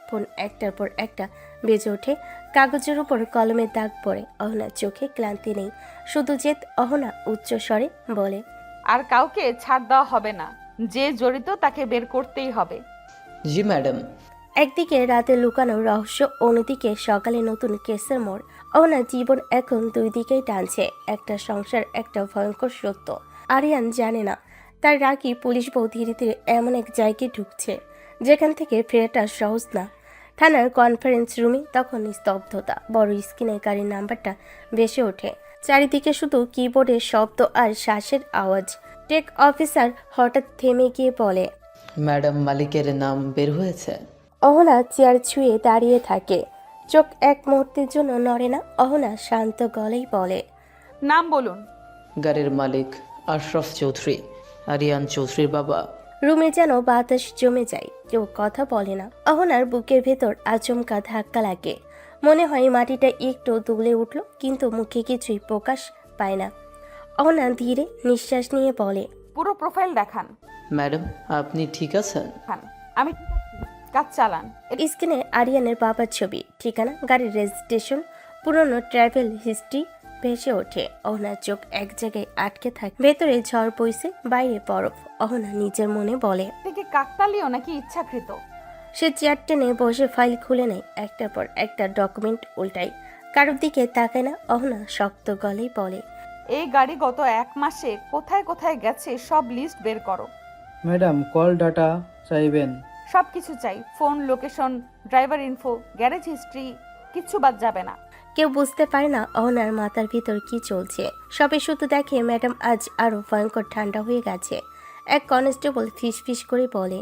ফোন একটার পর একটা বেজে ওঠে। কাগজের উপর কলমের দাগ পড়ে। অহনার চোখে ক্লান্তি নেই, শুধু জেদ। অহনা উচ্চ স্বরে বলে, আর কাউকে ছাড় দেওয়া হবে না, যে জড়িত তাকে বের করতেই হবে। জি ম্যাডাম। একদিকে রাতে লুকানো রহস্য, অন্যদিকে সকালে নতুন কেসের মোড়। অহনার জীবন এখন দুই দিকেই টানছে, একটা সংসার, একটা ভয়ঙ্কর সত্য। আরিয়ান জানে না তার রাগী পুলিশ বউ ধীরে ধীরে এমন এক জায়গায় ঢুকছে যেখান থেকে ফেরাটা সহজ না। থানার কনফারেন্স রুমে তখন স্তব্ধতা। বড় স্ক্রিনে গাড়ির নাম্বারটা ভেসে ওঠে। চারিদিকে শুধু কিবোর্ডের শব্দ আর শ্বাসের আওয়াজ। টেক অফিসার হঠাৎ থেমে গিয়ে বলে, ম্যাডাম, মালিকের নাম বের হয়েছে। অহনা চেয়ার ছুঁয়ে দাঁড়িয়ে থাকে, চোখ এক মুহূর্তের জন্য নড়ে না। অহনা শান্ত গলায় বলে, নাম বলুন। গাড়ির মালিক আশরাফ চৌধুরী, আরিয়ান চৌধুরীর বাবা। রুমে যেন বাতাস জমে যায়, কেউ কথা বলে না। অহনার বুকের ভেতর আচমকা ধাক্কা লাগে, মনে হয় মাটিটা একটু দুলে উঠল, কিন্তু মুখে কিছুই প্রকাশ পায় না। অহনা ধীরে নিঃশ্বাস নিয়ে বলে, পুরো প্রোফাইল দেখান। ম্যাডাম, আপনি ঠিক আছেন? আমি ঠিক আছি, কাজ চালান। স্ক্রিনে আরিয়ানের বাবার ছবি, ঠিকানা, গাড়ির রেজিস্ট্রেশন, পুরনো ট্রাভেল হিস্ট্রি ভেসে ওঠে। অহনার চোখ এক জায়গায় আটকে থাকে। ভেতরে ঝড় বইছে, বাইরে বরফ। অহনা নিজের মনে বলে, থেকে কাকতালীয় নাকি ইচ্ছাকৃত? সে চেয়ার টেনে বসে ফাইল খুলে নেয়, একটার পর একটা ডকুমেন্ট উল্টায়। কারোর দিকে তাকায় না। অহনা শক্ত গলেই বলে, এই গাড়ি গত 1 মাসে কোথায় কোথায় গেছে সব লিস্ট বের করো। ম্যাডাম, কল ডাটা চাইবেন? সব কিছু চাই, phone, location, driver info, garage history, কিচ্ছু বাদ যাবে না। কেউ বুঝতে পারে না অহনার মাথার ভিতর কি চলছে। সবে শুধু দেখে ম্যাডাম আজ আরো ভয়ঙ্কর ঠান্ডা হয়ে গেছে। এক কনস্টেবল ফিস ফিস করে বলে,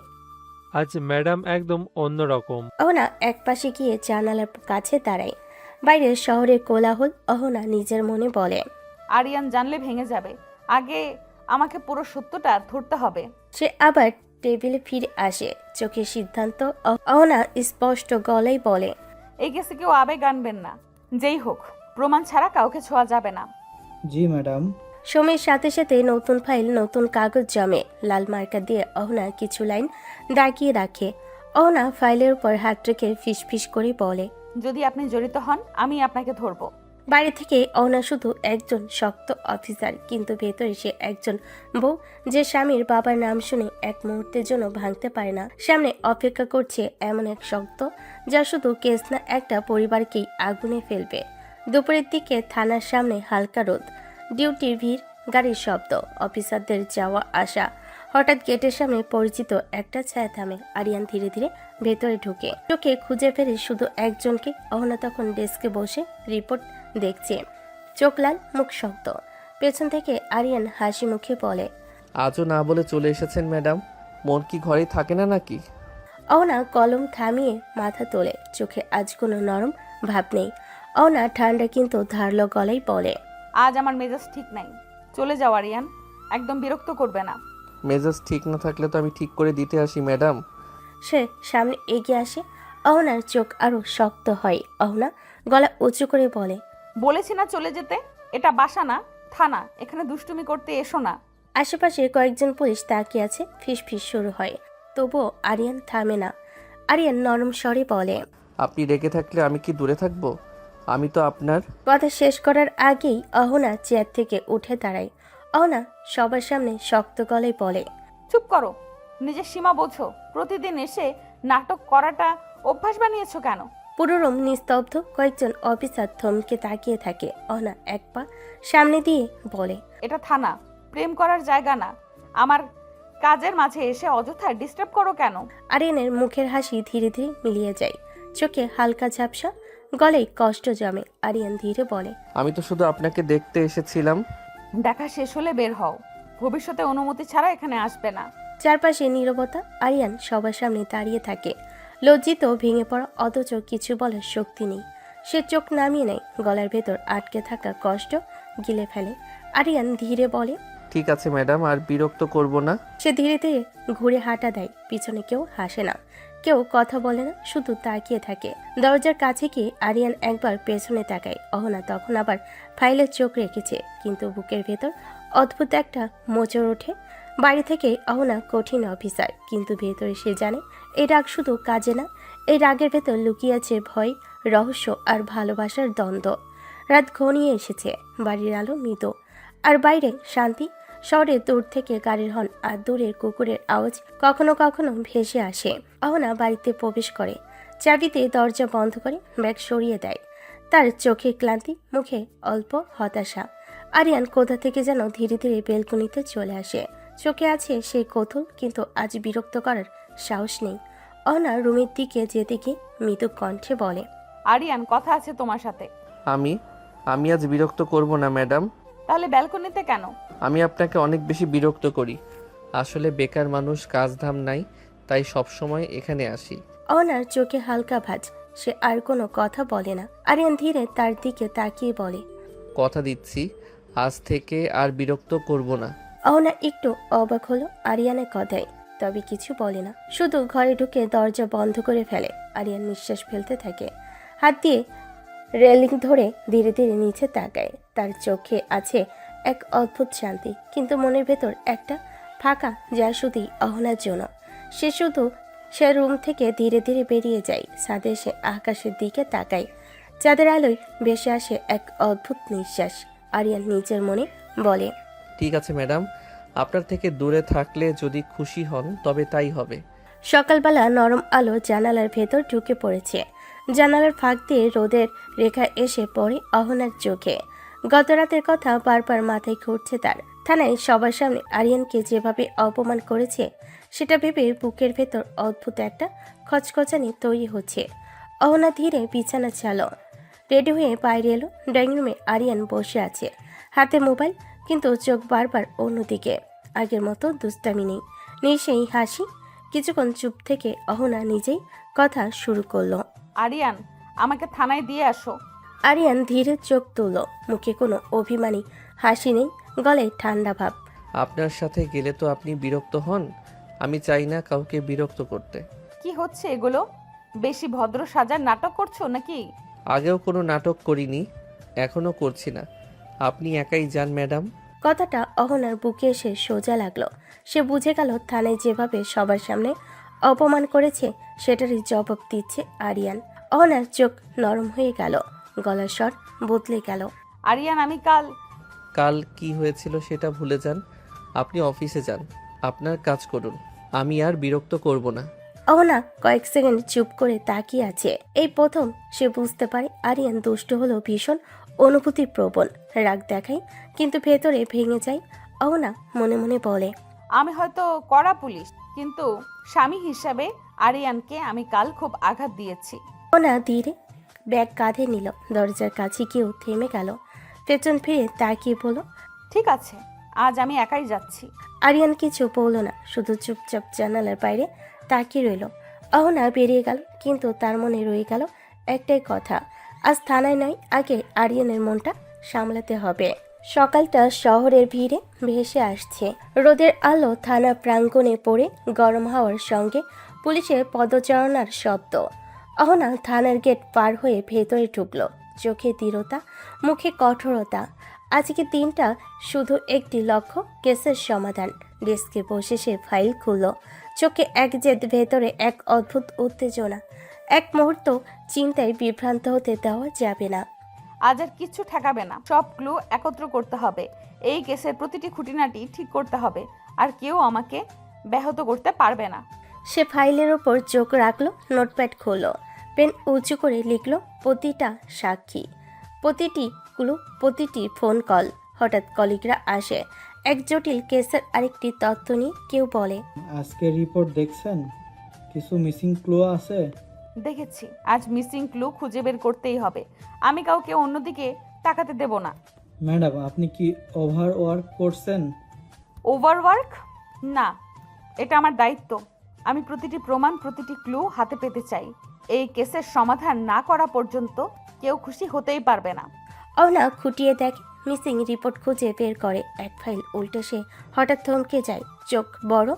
আজ ম্যাডাম একদম অন্যরকম। অহনা এক পাশে গিয়ে জানালার কাছে দাঁড়ায়। বাইরের শহরের কোলাহল। অহনা নিজের মনে বলে, আরিয়ান জানলে ভেঙে যাবে, আগে আমাকে পুরো সত্যটা ধরতে হবে। সে আবার টেবিলে ফিরে আসে, চোখের সিদ্ধান্ত। অহনা স্পষ্ট গলায় বলে, এই কেসে কেউ আবেগ আনবেন না, যেই হোক প্রমাণ ছাড়া কাউকে ছোঁয়া যাবে না। জি ম্যাডাম। সময়ের সাথে সাথে নতুন ফাইল, নতুন কাগজ জমে। লাল মার্কা দিয়ে অহনা কিছু লাইন দাগিয়ে রাখে। অহনা ফাইলের উপর হাত রেখে ফিস ফিস করে বলে, যদি আপনি জড়িত হন আমি আপনাকে ধরবো। বাইরে থেকে অহনা শুধু একজন শক্ত অফিসার, কিন্তু ভেতরে সে একজন বউ, যে স্বামীর বাবার নাম শুনে এক মুহূর্তের জন্য ভাঙতে পারে না। সামনে অপেক্ষা করছে এমন এক শক্ত, যা শুধু কেস না, একটা পরিবারকেই আগুনে ফেলবে। দুপুরের দিকে থানার সামনে হালকা রোদ, ডিউটির ভিড়, গাড়ির শব্দ, অফিসারদের যাওয়া আসা। হঠাৎ গেটের সামনে পরিচিত একটা ছায়া থামে। আরিয়ান ধীরে ধীরে ভেতরে ঢুকে, চোখে খুঁজে ফেরে শুধু একজনকে। অহনা তখন ডেস্কে বসে রিপোর্ট দেখছে, চোখ লাল, মুখ শক্ত। পেছন থেকে আরিয়ান হাসি মুখে বলে, আজও না বলে চলে এসেছেন ম্যাডাম, মন কি ঘরেই থাকে না নাকি? অহনা কলম থামিয়ে মাথা তোলে, চোখে আজ কোনো নরম ভাব নেই। অহনা ঠান্ডা কিন্তু ধারালো গলায় বলে, আজ আমার মেজাজ ঠিক নাই, চলে যাও আরিয়ান, একদম বিরক্ত করবে না। মেজাজ ঠিক না থাকলে তো আমি ঠিক করে দিতে আসি ম্যাডাম। সে সামনে এগিয়ে আসে। অহনার চোখ আরো শক্ত হয়। অহনা গলা উঁচু করে বলে, বলেছি না চলে যেতে, এটা বাসা না থানা, এখানে দুষ্টুমি করতে এসো না। আশেপাশে কয়েকজন পুলিশ তাকিয়ে আছে। ফিস ফিস শুরু হয়, তবুও আরিয়ান থামে না। আরিয়ান নরম স্বরে বলে, আপনি রেগে থাকলে আমি কি দূরে থাকবো? আমি তো আপনার। কথা শেষ করার আগেই অহনা চেয়ার থেকে উঠে দাঁড়ায়। অহনা সবার সামনে শক্ত গলায় বলে, চুপ করো, নিজের সীমা বোঝো। প্রতিদিন এসে নাটক করাটা অভ্যাস বানিয়েছো কেন? পুরো রুম নিস্তব্ধ। কয়েকজন অফিসার থমকে তাকিয়ে থাকে। অহনা এক পা সামনে দিয়ে বলে, এটা থানা, প্রেম করার জায়গা না। আমার কাজের মাঝে এসে অযথা ডিস্টার্ব করো কেন? আরিয়ানের মুখের হাসি ধীরে ধীরে মিলিয়ে যায়, চোখে হালকা ঝাপসা, গলায় কষ্ট জমে। আরিয়ান ধীরে বলে, আমি তো শুধু আপনাকে দেখতে এসেছিলাম। দেখা শেষ হলে বের হও, ভবিষ্যতে অনুমতি ছাড়া এখানে আসবে না। চারপাশে নীরবতা। আরিয়ান সবার সামনে দাঁড়িয়ে থাকে, লজ্জিত, ভেঙে পড়া, অথচ কিছু বলার শক্তি নেই। সে চোখ নামিয়ে নেয়, গলার ভেতর আটকে থাকা কষ্ট গিলে ফেলে। আরিয়ান ধীরে বলে, ঠিক আছে ম্যাডাম, আর বিরক্ত করব না। সে ধীরে ধীরে ঘুরে হাঁটা দেয়। পিছনে কেউ হাসে না, কেউ কথা বলে না, শুধু তাকিয়ে থাকে। দরজার কাছে গিয়ে আরিয়ান একবার পেছনে তাকায়। অহনা তখন আবার ফাইলে চোখ রেখেছে, কিন্তু বুকের ভেতর অদ্ভুত একটা মোচড় ওঠে। বাইরে থেকে অহনা কঠিন অফিসার, কিন্তু ভেতরে সে জানে এই রাগ শুধু কাজে না, এই রাগের ভেতর লুকিয়ে আছে ভয়, রহস্য আর ভালোবাসার দ্বন্দ্ব। রাত ঘনিয়ে এসেছে, বাড়ির আলো মৃত, আর বাইরে শান্তি। শহরে দূর থেকে গাড়ির হর্ন আর দূরের কুকুরের আওয়াজ কখনো কখনো ভেসে আসে। অহনা বাড়িতে প্রবেশ করে, চাবিতে দরজা বন্ধ করে ব্যাগ সরিয়ে দেয়। তার চোখে ক্লান্তি, মুখে অল্প হতাশা। আরিয়ান কোথা থেকে যেন ধীরে ধীরে বেলকনিতে চলে আসে। চোখে আছে সেই কৌতূহল, কিন্তু আজ বিরক্ত করার সাহস নেই। অহনা রুমের দিকে যেতে গিয়ে মৃদু কণ্ঠে বলে, আরিয়ান, কথা আছে তোমার সাথে। আমি আজ বিরক্ত করব না ম্যাডাম। তাহলে ব্যালকনিতে কেন? আমি আপনাকে অনেক বেশি বিরক্ত করি। আসলে বেকার মানুষ, কাজ ধাম নাই, তাই সব সময় এখানে আসি। অহনার চোখে হালকা ভাঁজ, সে আর কোনো কথা বলে না। আরিয়ান ধীরে তার দিকে তাকিয়ে বলে, কথা দিচ্ছি আজ থেকে আর বিরক্ত করব না। অহনা একটু অবাক হলো আরিয়ানের কথায়, তবে কিছু বলে না, শুধু ঘরে ঢুকে দরজা বন্ধ করে ফেলে। আরিয়ান নিঃশ্বাস ফেলতে থাকে, হাত দিয়ে রেলিং ধরে ধীরে ধীরে নিচে তাকায়। তার চোখে আছে এক অদ্ভুত শান্তি, কিন্তু মনের ভেতর একটা ফাঁকা, যা শুধুই অহনার জন্য। সে রুম থেকে ধীরে ধীরে বেরিয়ে যায়, ছাদে এসে আকাশের দিকে তাকায়। চাঁদের আলোয় ভেসে আসে এক অদ্ভুত নিঃশ্বাস। আরিয়ান নিজের মনে বলে, ঠিক আছে ম্যাডাম, আপনার থেকে দূরে থাকলে যদি খুশি হন তবে তাই হবে। সকালবেলা নরম আলো জানালার ভেতর ঢুকে পড়েছে। জানালার ফাঁক দিয়ে রোদের রেখা এসে পড়ে অহনার চোখে। গত রাতের কথা বারবার মাথায় ঘুরছে তার। থানায় সবার সামনে আরিয়ানকে যেভাবে অপমান করেছে, সেটা ভেবে বুকের ভেতর অদ্ভুত একটা খচখচানি তৈরি হচ্ছে। অহনা ধীরে বিছানা ছাড়ল, রেডি হয়ে বাইরে এলো। ড্রয়িং রুমে আরিয়ান বসে আছে, হাতে মোবাইল, কিন্তু চোখ বারবার অন্যদিকে। আগের মতো দুষ্টামি নেই, নেই সেই হাসি। কিছুক্ষণ চুপ থেকে অহনা নিজেই কথা শুরু করলো। আরিয়ান, আমাকে থানায় দিয়ে আসো। আরিয়ান ধীরে চোখ তুলল, মুখে কোনো অভিমানী হাসি নেই, গলায় ঠান্ডা ভাব। আপনার সাথে গেলে তো আপনি বিরক্ত হন, আমি চাই না কাউকে বিরক্ত করতে। কি হচ্ছে এগুলো? বেশি ভদ্র সাজার নাটক করছো নাকি? আগেও কোনো নাটক করিনি, এখনও করছি না। আপনি একাই যান ম্যাডাম। কথাটা অহনার বুকে এসে সোজা লাগলো। সে বুঝে গেল থানায় যেভাবে সবার সামনে অপমান করেছে, সেটারই জবাব দিচ্ছে আরিয়ান। অহনার চোখ নরম হয়ে গেল, গলার স্বর বদলে গেল। আরিয়ান, আমি কাল কি হয়েছিল সেটা ভুলে যান, আপনি অফিসে যান, আপনার কাজ করুন, আমি আর বিরক্ত করব না। অহনা কয়েক সেকেন্ড চুপ করে তাকিয়ে আছে। এই প্রথম সে বুঝতে পারে আরিয়ান দুষ্ট হলেও ভীষণ অনুভূতি প্রবণ, রাগ দেখায় কিন্তু ভেতরে ভেঙে যায়। অহনা মনে মনে বলে, আমি হয়তো কড়া পুলিশ, কিন্তু স্বামী হিসাবে আরিয়ানকে আমি কাল খুব আঘাত দিয়েছি। অহনা ধীরে ব্যাগ কাঁধে নিল, দরজার কাছে গিয়েও থেমে গেল। পেছন ফিরে তাকিয়ে বলল, ঠিক আছে, আজ আমি একাই যাচ্ছি। আরিয়ান কিছু বলল না, শুধু চুপচাপ জানালার বাইরে তাকিয়ে রইল। অহনা বেরিয়ে গেল, কিন্তু তার মনে রয়ে গেল একটাই কথা, আজ থানায় নয়, আগে আরিয়ানের মনটা সামলাতে হবে। সকালটা শহরের ভিড়ে ভেসে আসছে, রোদের আলো থানা প্রাঙ্গণে পড়ে গরম হাওয়ার সঙ্গে পুলিশের পদচারণার শব্দ। অহনা থানার গেট পার হয়ে ভেতরে ঢুকলো, চোখে দৃঢ়তা, মুখে কঠোরতা। আজকে দিনটা শুধু একটি লক্ষ্য, কেসের সমাধান। ডেস্কে বসে সে ফাইল খুলল, চোখে এক জেদ, ভেতরে এক অদ্ভুত উত্তেজনা। এক মুহূর্ত চিন্তায় বিভ্রান্ত হতে দেওয়া যাবে না। আজ আর কিচ্ছু ঠেকাবে না, সব ক্লু একত্র করতে হবে, এই কেসের প্রতিটি খুঁটিনাটি ঠিক করতে হবে, আর কেউ আমাকে ব্যাহত করতে পারবে না। সে ফাইলের ওপর চোখ রাখলো, নোটপ্যাড খুলল, পেন উঁচু করে লিখলো প্রতিটা সাক্ষী, প্রতিটি ক্লু, প্রতিটি ফোন কল। হঠাৎ কলিগরা আসে, এক জটিল কেসের আরেকটি তথ্য নিয়ে। কেউ বলে, আজকে রিপোর্ট দেখছেন, কিছু মিসিং ক্লু আছে। দেখেছি, আজ মিসিং ক্লু খুঁজে বের করতেই হবে, আমি কাউকে অন্যদিকে তাকাতে দেব না। ম্যাডাম, আপনি কি ওভার ওয়ার্ক করছেন? ওভারওয়ার্ক না, এটা আমার দায়িত্ব। আমি প্রতিটি প্রমাণ, প্রতিটি ক্লু হাতে পেতে চাই। এই কেসের সমাধান না করা পর্যন্ত কেউ খুশি হতেই পারবে না। অহনা খুঁটিয়ে দেখে, মিসিং রিপোর্ট খুঁজে বের করে এক ফাইল উল্টে সে হঠাৎ থমকে যায়, চোখ বড়,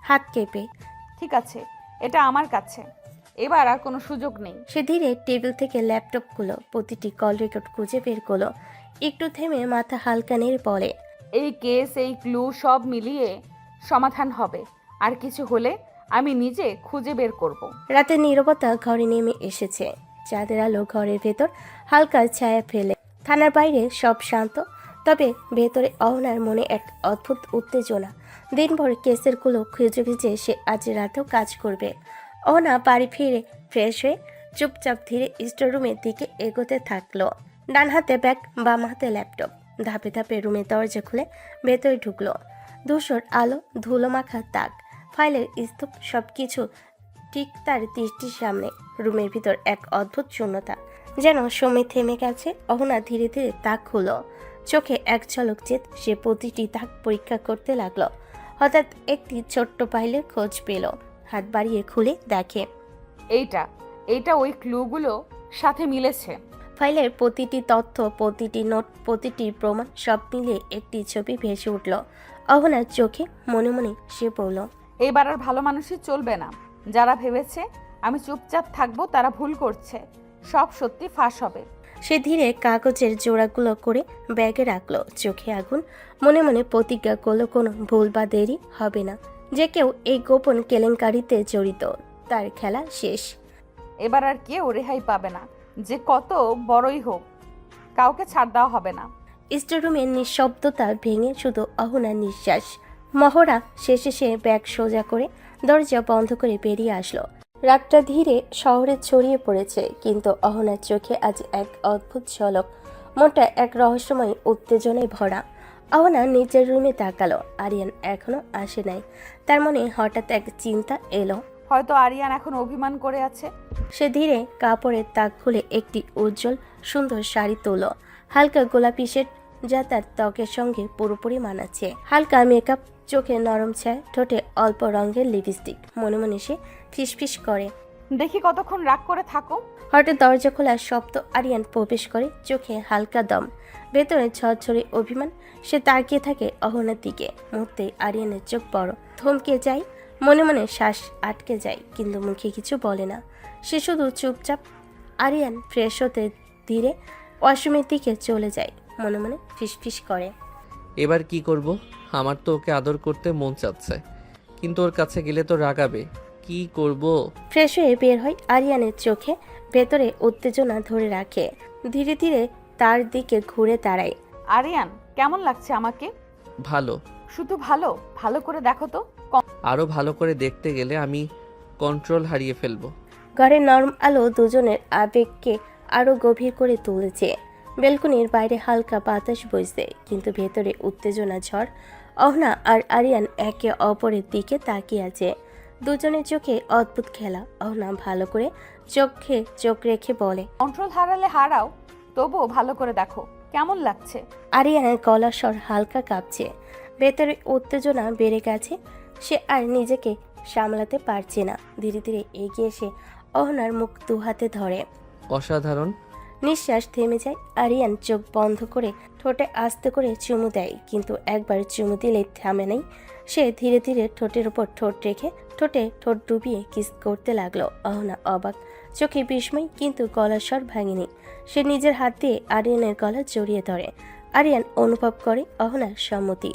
হাত কেঁপে। ঠিক আছে, এটা আমার কাছে, এবার আর কোনো সুযোগ নেই। সে ধীরে টেবিল থেকে ল্যাপটপ খুলো, প্রতিটি কল রেকর্ড খুঁজে বের করলো। একটু থেমে মাথা হালকা নেড়ে বলে, এই কেস, এই ক্লু সব মিলিয়ে সমাধান হবে, আর কিছু হলে আমি নিজে খুঁজে বের করব। রাতের নীরবতা ঘরে নেমে এসেছে, চাঁদের আলো ঘরের ভেতর হালকা ছায়া ফেলে। থানার বাইরে সব শান্ত, তবে ভেতরে অহনার মনে এক অদ্ভুত উত্তেজনা। দিনভর কেসের গুলো খুঁজে খুঁজে সে আজ রাতেও কাজ করবে। অহনা বাড়ি ফিরে ফ্রেশ হয়ে চুপচাপ ধীরে স্টোররুমের দিকে এগোতে থাকলো। ডান হাতে ব্যাগ, বাম হাতে ল্যাপটপ। ধাপে ধাপে রুমের দরজা খুলে ভেতরে ঢুকলো। ধূসর আলো, ধুলো মাখা তাক, ফাইলের স্তূপ, সবকিছু ঠিক তার দৃষ্টির সামনে। রুমের ভিতর এক অদ্ভুত শূন্যতা, যেন সময় থেমে গেছে। অহনা ধীরে ধীরে তাক খুলো, চোখে এক ঝলক জেদ। সে প্রতিটি তাক পরীক্ষা করতে লাগলো। হঠাৎ একটি ছোট্ট ফাইলের খোঁজ পেল, হাত বাড়িয়ে খুলে দেখে এইটা ওই ক্লুগুলো সাথে মিলেছে। ফাইলের প্রতিটি তথ্য, প্রতিটি নোট, প্রতিটি প্রমাণ সব মিলিয়ে একটি ছবি ভেসে উঠল অহনার চোখে। মনে মনে সে বলল, এইবার আর ভালো মানুষই চলবে না। যারা ভেবেছে আমি চুপচাপ থাকবো তারা ভুল করছে। সব সত্যি ফাঁস হবে। সে ধীরে কাগজের জোড়াগুলো করে ব্যাগে রাখলো, চোখে আগুন। মনে মনে প্রতিজ্ঞা করলো কোনো ভুল বা দেরি হবে না। যে কেউ এই গোপন কেলেঙ্কারিতে জড়িত, তার খেলা শেষ। এবার আর কেউ রেহাই পাবে না, যে কত বড়ই হোক। কাউকে ছাড় দেওয়া হবে না। স্টোররুমের নিঃশব্দতা ভেঙে শুধু অহনার নিঃশ্বাস। মহড়া শেষে সে ব্যাগ সোজা করে দরজা বন্ধ করে বেরিয়ে আসলো। রাতটা ধীরে শহরে ছড়িয়ে পড়েছে, কিন্তু অহনার চোখে আজ এক অদ্ভুত ঝলক। মনটা এক রহস্যময় উত্তেজনায় ভরা। অহনা নিজের রুমে তাকালো, আরিয়ান এখনো আসে নাই। তার মনে হঠাৎ এক চিন্তা এলো। হয়তো আরিয়ান এখন অভিমান করে আছে। সে ধীরে কাপড়ের তাক খুলে একটি উজ্জ্বল সুন্দর শাড়ি তোল, হালকা গোলাপি শেড, যা তার ত্বকের সঙ্গে পুরোপুরি মানাচ্ছে। হালকা মেকআপ, চোখে নরম ছায়া, ঠোঁটে অল্প রঙের লিপস্টিক। মনে মনে সে ফিসফিস করে, দেখি কতক্ষণ রাগ করে থাকো। হঠাৎ দরজা খোলার শব্দ। আরিয়ান প্রবেশ করে, চোখে হালকা দম, ভেতরে ঝরঝরে অভিমান। সে তাকিয়ে থাকে অহনার দিকে। মুহূর্তে আরিয়ানের চোখ বড়, থমকে যায়। মনে মনে শ্বাস আটকে যায়, কিন্তু মুখে কিছু বলে না। সে শুধু চুপচাপ। আরিয়ান ফ্রেশ হতে ধীরে ওয়াশরুমের দিকে চলে যায়, মনে মনে ফিসফিস করে, এবার কি করব? আমার তো ওকে আদর করতে মন চাচ্ছে, কিন্তু ওর কাছে গেলে তো রাগাবে। কি করব? ফ্রেশ হয়ে বের হয়। আরিয়ানের চোখে ভেতরে উত্তেজনা ধরে রাখে। ধীরে ধীরে তার দিকে ঘুরে দাঁড়ায়। আরিয়ান, কেমন লাগছে আমাকে? ভালো। শুধু ভালো? ভালো করে দেখো তো। আরও ভালো করে দেখতে গেলে আমি কন্ট্রোল হারিয়ে ফেলবো। ঘরের নরম আলো দুজনের আবেগকে আরো গভীর করে তুলেছে। বেলকনির বাইরে হালকা বাতাস বইছে, কিন্তু ভেতরে উত্তেজনা ঝড়। অহনা আর আরিয়ান একে অপরের দিকে তাকিয়ে আছে, দুজনের চোখে অদ্ভুত খেলা। অহনা ভালো করে চোখে চোখ রেখে বলে, কন্ট্রোল হারালে হারাও, তবুও ভালো করে দেখো কেমন লাগছে। আরিয়ানের গলার স্বর হালকা কাঁপছে, ভেতরে উত্তেজনা বেড়ে গেছে। সে আর নিজেকে সামলাতে পারছে না। ধীরে ধীরে এগিয়ে এসে অহনার মুখ দুহাতে ধরে। অসাধারণ। নিঃশ্বাস থেমে যায়। আরিয়ান চোখ বন্ধ করে ঠোঁটে আস্তে করে চুমু দেয়, কিন্তু একবার চুমু দিলে থামে নাই। সে ধীরে ধীরে ঠোঁটের উপর ঠোঁট রেখে ঠোঁটে ঠোঁট ডুবিয়ে কিস করতে লাগলো। অহনা অবাক, চোখে বিস্ময়, কিন্তু গলার স্বর ভাঙেনি। সে নিজের হাত দিয়ে আরিয়ানের গলা জড়িয়ে ধরে। আরিয়ান অনুভব করে অহনার সম্মতি।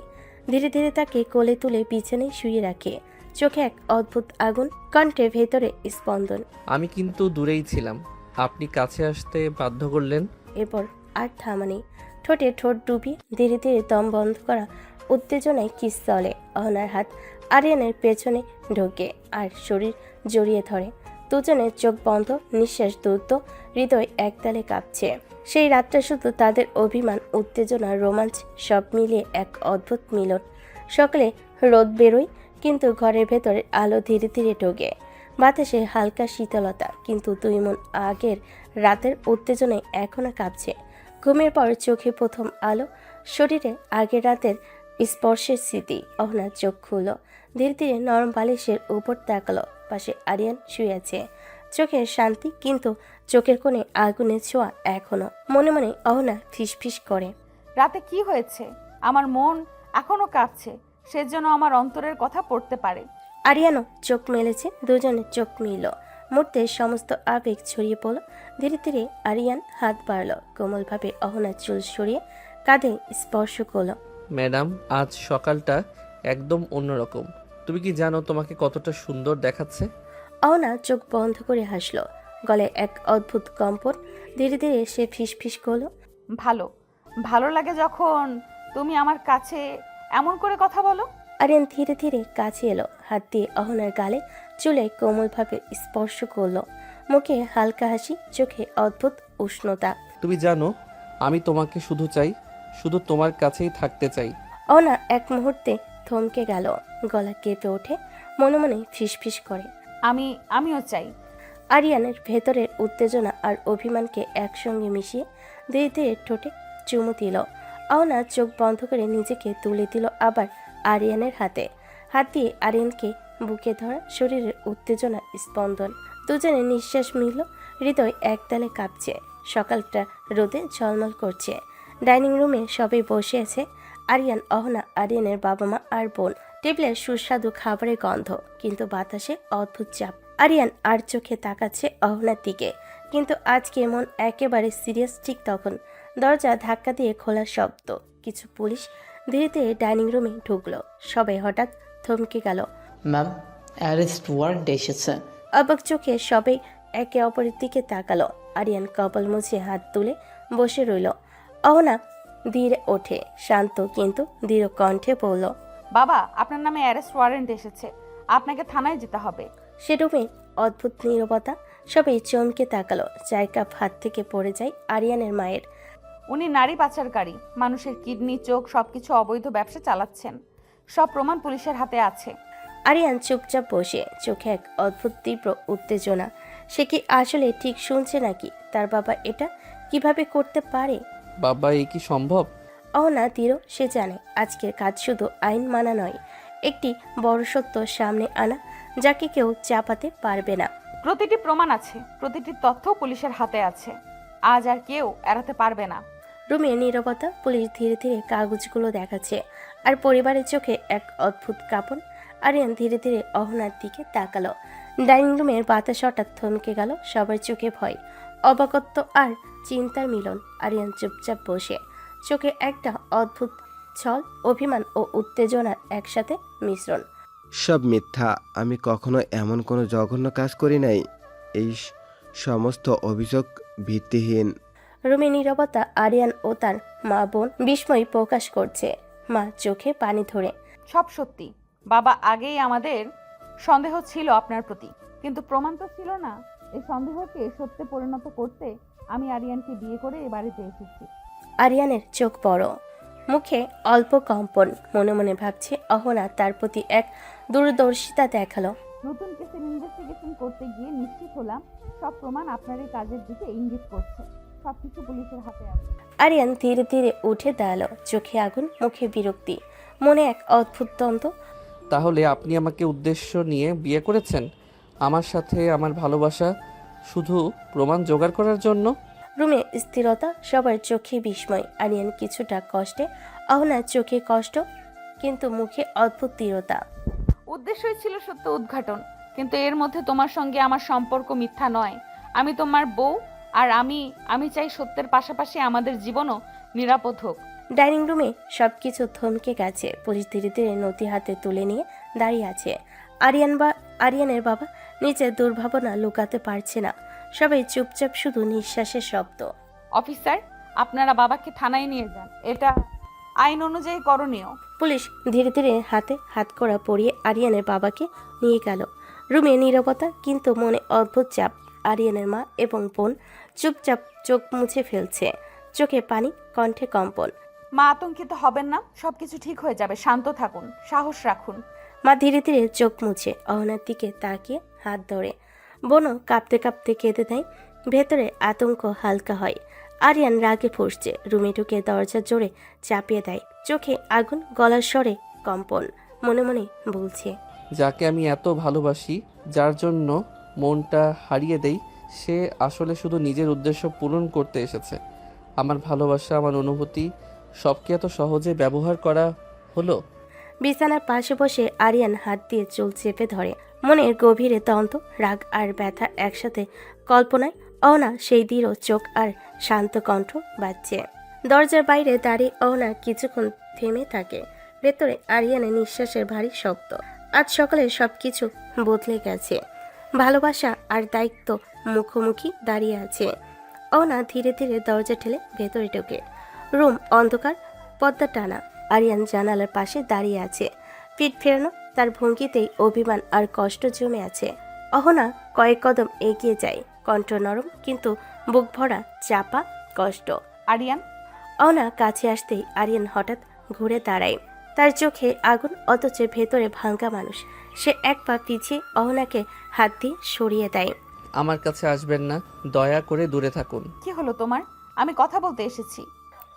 ধীরে ধীরে তাকে কোলে তুলে বিছানায় শুয়ে রাখে, চোখে এক অদ্ভুত আগুন, কণ্ঠে ভেতরে স্পন্দন। আমি কিন্তু দূরেই ছিলাম, আপনি কাছে আসতে বাধ্য করলেন। এরপর আর থামানি। ঠোঁটে ঠোঁট ডুবিয়ে ধীরে ধীরে দম বন্ধ করা উত্তেজনায় কিস চলে। অহনার হাত আরিয়ানের পেছনে ঢোকে আর শরীর জড়িয়ে ধরে। দুজনের চোখ বন্ধ, নিঃশ্বাস দ্রুত, হৃদয় একতালে কাঁপছে। সেই রাতটা শুধু তাদের অভিমান, উত্তেজনা, রোমাঞ্চ সব মিলিয়ে এক অদ্ভুত মিলন। সকালে রোদ বেরোয়, কিন্তু ঘরের ভেতরে আলো ধীরে ধীরে ঢোকে। বাতাসে হালকা শীতলতা, কিন্তু দুই মন আগের রাতের উত্তেজনায় এখনো কাঁপছে। ঘুমের পর চোখে প্রথম আলো, শরীরে আগের রাতের স্পর্শের স্মৃতি। অহনার চোখ খুলল, ধীরে ধীরে নরম বালিশের উপর তাকালো। পাশে আরিয়ান শুয়ে আছে, চোখের শান্তি, কিন্তু চোখের কোণে আগুনের ছোঁয়া এখনো। মনে মনে অহনা ফিসফিস করে, রাতে কি হয়েছে? আমার মন এখনো কাঁপছে, সেজন্য আমার অন্তরের কথা পড়তে পারে। আরিয়ানও চোখ মেলেছে, দুজনের চোখ মিলল। মুহূর্তে সমস্ত আবেগ ছড়িয়ে পড়ল। ধীরে ধীরে আরিয়ান হাত বাড়ল, কোমলভাবে অহনার চুল সরিয়ে কাঁধে স্পর্শ করল। ম্যাডাম, আজ সকালটা একদম অন্যরকম। তুমি কি জানো তোমাকে কতটা সুন্দর দেখাচ্ছে? অহনা চোখ বন্ধ করে হাসল, গলায় এক অদ্ভুত কম্পন। ধীরে ধীরে সে ফিসফিস করল, ভালো ভালো লাগে যখন তুমি আমার কাছে এমন করে কথা বলো। আরিয়ান ধীরে ধীরে কাছে এলো, হাত দিয়ে অহনার গালে চুলে কোমলভাবে স্পর্শ করলো। মুখে হালকা হাসি, চোখে অদ্ভুত উষ্ণতা। তুমি জানো আমি তোমাকে শুধু চাই, শুধু তোমার কাছেই থাকতে চাই। অহনা এক মুহূর্তে থমকে গেল, গলা কেঁপে ওঠে, মনে মনে ফিসফিস করে, আমিও চাই। আরিয়ানের ভেতরের উত্তেজনা আর অভিমানকে একসঙ্গে মিশিয়ে ধীরে ধীরে ঠোঁটে চুমু দিল। অহনা চোখ বন্ধ করে নিজেকে তুলে দিল আবার আরিয়ানের হাতে। হাত দিয়ে আরিয়ানকে বুকে ধরা, শরীরের উত্তেজনা স্পন্দন। দুজনের নিঃশ্বাস মিলল, হৃদয় একতালে কাঁপছে। সকালটা রোদে ঝলমল করছে। ডাইনিং রুমে সবাই বসে আছে। আরিয়ান, অহনা, আরিয়ানের বাবা মা আর বোন। টেবিলে সুস্বাদু খাবারের গন্ধ, কিন্তু বাতাসে অদ্ভুত চাপ। আরিয়ান আর চোখে তাকাচ্ছে অহনার দিকে, কিন্তু আজকে মন একেবারে সিরিয়াস। ঠিক তখন দরজা ধাক্কা দিয়ে খোলার শব্দ। কিছু পুলিশ ধীরে ধীরে ডাইনিং রুমে ঢুকলো। সবাই হঠাৎ থমকে গেল। ম্যাম, অ্যারেস্ট ওয়ারেন্ট এসেছে। অবাক চোখে সবাই একে অপরের দিকে তাকালো। আরিয়ান কপাল মুছে হাত তুলে বসে রইল। অহনা ধীরে ওঠে, শান্ত কিন্তু দৃঢ় কণ্ঠে বলল, বাবা, আপনার নামে অ্যারেস্ট ওয়ারেন্ট এসেছে, আপনাকে থানায় যেতে হবে। সে রুমে অদ্ভুত নীরবতা। সবাই চমকে তাকালো। চায়ের কাপ হাত থেকে পড়ে যায় আরিয়ানের মায়ের। উনি নারী পাচারকারী, মানুষের কিডনি, চোখ সবকিছু অবৈধ ব্যবসা চালাচ্ছেন। সব প্রমাণ পুলিশের হাতে আছে। আরিয়ান চুপচাপ বসে, চোখে এক অদ্ভুত তীব্র উত্তেজনা। সে কি আসলে ঠিক শুনছে নাকি? তার বাবা এটা কিভাবে করতে পারে? বাবা, এই কি সম্ভব? অহনা দৃঢ়। সে জানে আজকের কাজ শুধু আইন মানা নয়, একটি বড় সত্য সামনে আনা, যাকে কেউ চাপাতে পারবে না। প্রতিটি প্রমাণ আছে, প্রতিটি তথ্য পুলিশের হাতে আছে। আজ আর কেউ এড়াতে পারবে না। রুমে নীরবতা। পুলিশ ধীরে ধীরে কাগজগুলো দেখাচ্ছে, আর পরিবারের চোখে এক অদ্ভুত কাঁপন। আরিয়ান ধীরে ধীরে অহনার দিকে তাকালো। ডাইনিং রুমের বাতাস হঠাৎ থমকে গেল। সবার চোখে ভয়, অবাকত্ব আর চিন্তার মিলন। আরিয়ান চুপচাপ বসে, চোখে একটা অদ্ভুত ছল, অভিমান ও উত্তেজনার একসাথে মিশ্রণ। সব মিথ্যা। আমি কখনো এমন কোনো জঘন্য কাজ করি নাই। এই সমস্ত অভিযোগ ভিত্তিহীন। রুমে নীরবতা। আরিয়ান ও তার মা বোন বিস্ময় প্রকাশ করছে। মা চোখে পানি ধরে, সব সত্যি বাবা। আগেই আমাদের সন্দেহ ছিল আপনার প্রতি, কিন্তু প্রমাণ তো ছিল না। এই সন্দেহকে সত্যে পরিণত করতে আমি আরিয়ানকে বিয়ে করে এ বাড়িতে এসেছি। আরিয়ানের চোখ বড়, মুখে অল্প কম্পন। মনে মনে ভাবছে অহনা তার প্রতি এক দূরদর্শিতা দেখালো। নতুন কেসের ইনভেস্টিগেশন করতে গিয়ে নিশ্চিত হলাম সব প্রমাণ আপনার এই কাজের দিকে ইঙ্গিত করছে। সবকিছু পুলিশের হাতে আছে। আরিয়ান ধীরে ধীরে উঠে দাঁড়ালো, চোখে আগুন, মুখে বিরক্তি, মনে এক অদ্ভুত দ্বন্দ্ব। তাহলে আপনি আমাকে উদ্দেশ্য নিয়ে বিয়ে করেছেন? আমার সাথে আমার ভালোবাসা শুধু প্রমাণ জোগাড় করার জন্য? রুমে স্থিরতা, সবার চোখে বিস্ময়। আরিয়ান কিছুটা কষ্টে, অহনার চোখে কষ্ট, কিন্তু মুখে অদ্ভুত দৃঢ়তা। উদ্দেশ্যই ছিল সত্য উদ্ঘাটন, কিন্তু এর মধ্যে তোমার সঙ্গে আমার সম্পর্ক মিথ্যা নয়। আমি তোমার বউ, আর আমি চাই সত্যের পাশাপাশি আমাদের জীবনও নিরাপদ হোক। ডাইনিং রুমে সবকিছু থমকে গেছে। পুলিশ ধীরে ধীরে নথি হাতে তুলে নিয়ে দাঁড়িয়ে আছে। আরিয়ানের বাবা নিজের দুর্ভাবনা লুকাতে পারছে না। সবাই চুপচাপ, শুধু নিঃশ্বাসের শব্দ। অফিসার, আপনারা বাবাকে থানায় নিয়ে যান, এটা আইন অনুযায়ী করণীয়। পুলিশ ধীরে ধীরে হাতে হাতকড়া পরিয়ে আরিয়ানের বাবাকে নিয়ে গেল। রুমে নীরবতা, কিন্তু মনে অদ্ভুত চাপ। আরিয়ানের মা এবং বোন চুপচাপ চোখ মুছে ফেলছে, চোখে পানি, কণ্ঠে কম্পন। মা, আতঙ্কিত হবেন না, সবকিছু ঠিক হয়ে যাবে। শান্ত থাকুন, সাহস রাখুন। মা ধীরে ধীরে চোখ মুছে অহনার দিকে তাকিয়ে হাত ধরে। বোনও কাঁপতে কাঁপতে কেঁদে দেয়। ভেতরে আতঙ্ক হালকা হয়। আরিয়ান রাগে ফুঁসছে। রুমে ঢুকে দরজা জোরে চাপিয়ে দেয়। চোখে আগুন, গলার স্বরে কম্পন। মনে মনে বলছে, যাকে আমি এত ভালোবাসি, যার জন্য মনটা হারিয়ে দেই, সে আসলে শুধু নিজের উদ্দেশ্য পূরণ করতে এসেছে। আমার ভালোবাসা, আমার অনুভূতি সবকে এত সহজে ব্যবহার করা হলো। বিছানার পাশে বসে আরিয়ান হাত দিয়ে চুল চেপে ধরে। মনের গভীরে দ্বন্দ্ব, রাগ আর ব্যথা একসাথে। কল্পনায় অহনা সেই দৃঢ় চোখ আর শান্ত কণ্ঠ বাজছে। দরজার বাইরে দাঁড়িয়ে অহনা কিছুক্ষণ থেমে থাকে। ভেতরে আরিয়ানের নিঃশ্বাসের ভারী শব্দ। আজ সকালে সবকিছু বদলে গেছে। ভালোবাসা আর দায়িত্ব মুখোমুখি দাঁড়িয়ে আছে। অহনা ধীরে ধীরে দরজা ঠেলে ভেতরে ঢোকে। রুম অন্ধকার, পর্দা টানা। আরিয়ান জানালার পাশে দাঁড়িয়ে আছে, পিঠ ফেরানো। তার ভঙ্গিতেই অভিমান আর কষ্ট জমে আছে। অহনা কয়েক কদম এগিয়ে যায়, কণ্ঠ নরম, কিন্তু বুক ভরা চাপা কষ্ট। আরিয়ান। অহনা কাছে আসতেই আরিয়ান হঠাৎ ঘুরে দাঁড়ায়। তার চোখে আগুন, অথচ ভেতরে ভাঙ্গা মানুষ। সে এক পা পিছিয়ে অহনাকে হাত দিয়ে সরিয়ে দেয়। আমার কাছে আসবেন না, দয়া করে দূরে থাকুন। কি হলো তোমার? আমি কথা বলতে এসেছি।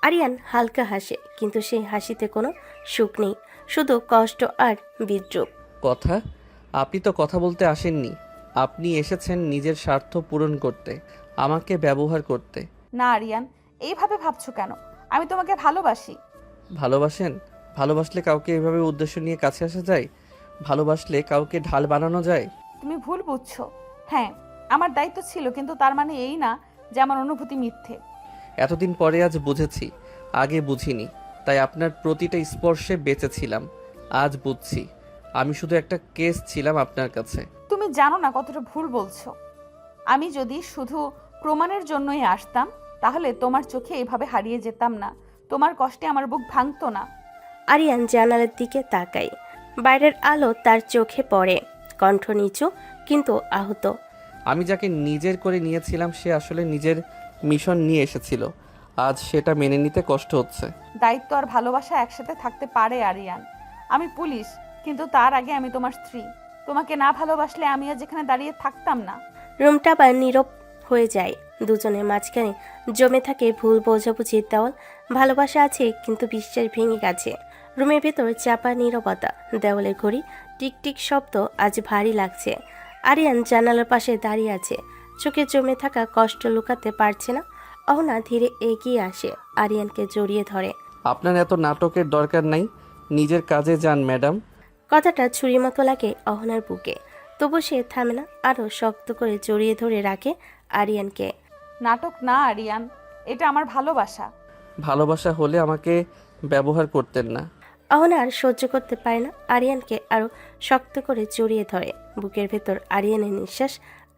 আরিয়ান হালকা হাসে, কিন্তু সেই হাসিতে কোনো সুখ নেই, শুধু কষ্ট আর বিদ্রুপ। কথা? আপনি তো কথা বলতে আসেননি। আপনি এসেছেন নিজের স্বার্থ পূরণ করতে, আমাকে ব্যবহার করতে। না আরিয়ান, এইভাবে ভাবছো কেন? আমি তোমাকে ভালোবাসি। ভালোবাসেন? ভালোবাসলে কাউকে এভাবে উদ্দেশ্য নিয়ে কাছে আসা যায়? ভালোবাসলে কাউকে ঢাল বানানো যায়? তুমি ভুল বুঝছো। হ্যাঁ, আমার দায়িত্ব ছিল, কিন্তু তার মানে এই না যে আমার অনুভূতি মিথ্যে। এতদিন পরে আজ বুঝেছি, আগে বুঝিনি, তাই আপনার প্রতিটা স্পর্শে বেঁচেছিলাম। আজ বুঝছি আমি শুধু একটা কেস ছিলাম আপনার কাছে। তুমি জানো না কতটা ভুল বলছো। আমি যদি শুধু প্রমাণের জন্যই আসতাম, তাহলে তোমার চোখে এভাবে হারিয়ে যেতাম না। তোমার কষ্টে আমার বুক ভাঙতো না। আরিয়ান জানালার দিকে তাকায়। বাইরের আলো তার চোখে পড়ে, কণ্ঠ নিচু কিন্তু আহত। আমি যাকে নিজের করে নিয়েছিলাম সে আসলে নিজের মিশন নিয়ে এসেছিল। আজ সেটা মেনে নিতে কষ্ট হচ্ছে। দায়িত্ব আর ভালোবাসা একসাথে থাকতে পারে আরিয়ান। আমি পুলিশ, কিন্তু তার আগে আমি তোমার স্ত্রী। তোমাকে না ভালোবাসলে আমি আজ এখানে দাঁড়িয়ে থাকতাম না। রুমটা আবার নীরব হয়ে যায়। দুজনের মাঝখানে জমে থাকে ভুল বোঝাবুঝির দেওয়াল। ভালোবাসা আছে কিন্তু বিশ্বাস ভেঙে গেছে। রুমের ভেতর চাপা নীরবতা। দেওয়ালের ঘড়ি টিকটিক শব্দ আজ ভারী লাগছে। আরিয়ান জানালার পাশে দাঁড়িয়ে আছে, চোখে জমে থাকা কষ্ট লুকাতে পারছে না। অহনা ধীরে এগিয়ে আসে, আরিয়ানকে জড়িয়ে ধরে। আপনার এত নাটকের দরকার নাই, নিজের কাজে যান ম্যাডাম। কথাটা ছুরির মতো লাগে অহনার বুকে, তবু সে থামে না, আরও শক্ত করে জড়িয়ে ধরে রাখে আরিয়ানকে। নাটক না আরিয়ান, এটা আমার ভালোবাসা। ভালোবাসা হলে আমাকে ব্যবহার করতেন না। অহনা আর সহ্য করতে পারে না, আরিয়ানকে আরও শক্ত করে জড়িয়ে ধরে। বুকের ভেতর আরিয়ানের নিঃশ্বাস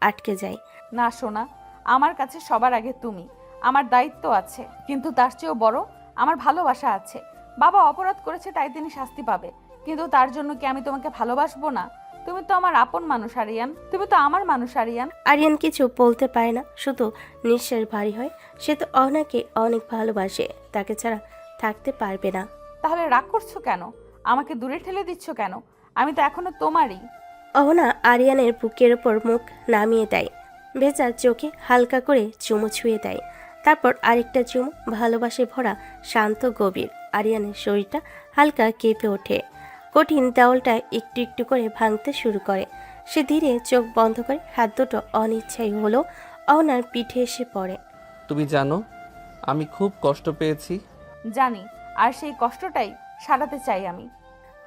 আটকে যায়। না সোনা, আমার কাছে সবার আগে তুমি। আমার দায়িত্ব আছে, কিন্তু তার চেয়েও বড় আমার ভালোবাসা আছে। বাবা অপরাধ করেছে তাই তিনি শাস্তি পাবে, কিন্তু তার জন্য কি আমি তোমাকে ভালোবাসবো না? তুমি তো আমার আপন মানুষ আরিয়ান, তুমি তো আমার মানুষ আরিয়ান। আরিয়ান কিছু বলতে পারে না, শুধু নিঃশ্বাস ভারী হয়। সে তো অহনাকে অনেক ভালোবাসে, তাকে ছাড়া থাকতে পারবে না। তাহলে রাগ করছো কেন? আমাকে দূরে ঠেলে দিচ্ছ কেন? আমি তো এখনো তোমারই। অহনা আরিয়ানের বুকের ওপর মুখ নামিয়ে দেয়, ভেজা চোখে হালকা করে চুমু ছুঁয়ে দেয়। তারপর আরেকটা চুমু, ভালোবাসে ভরা, শান্ত গভীর। আরিয়ানের শরীরটা হালকা কেঁপে ওঠে। কঠিন দেওয়ালটা একটু একটু করে ভাঙতে শুরু করে। সে ধীরে চোখ বন্ধ করে, হাত দুটো অনিচ্ছাই হলো অহনার পিঠে এসে পড়ে। তুমি জানো আমি খুব কষ্ট পেয়েছি। জানি, আর সেই কষ্টটাই সারাতে চাই আমি।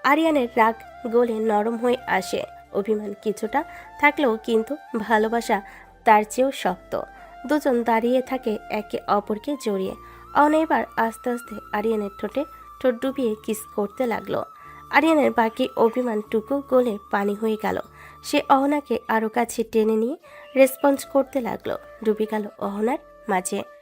আরিয়ানের রাগ গলে নরম হয়ে আসে। অভিমান কিছুটা থাকলেও কিন্তু ভালোবাসা তার চেয়েও শক্ত। দুজন দাঁড়িয়ে থাকে একে অপরকে জড়িয়ে। অহনা এবার আস্তে আস্তে আরিয়ানের ঠোঁটে ঠোঁট ডুবিয়ে কিস করতে লাগলো। আরিয়ানের বাকি অভিমানটুকু গলে পানি হয়ে গেল। সে অহনাকে আরো কাছে টেনে নিয়ে রেসপন্স করতে লাগলো, ডুবে গেল অহনার মাঝে।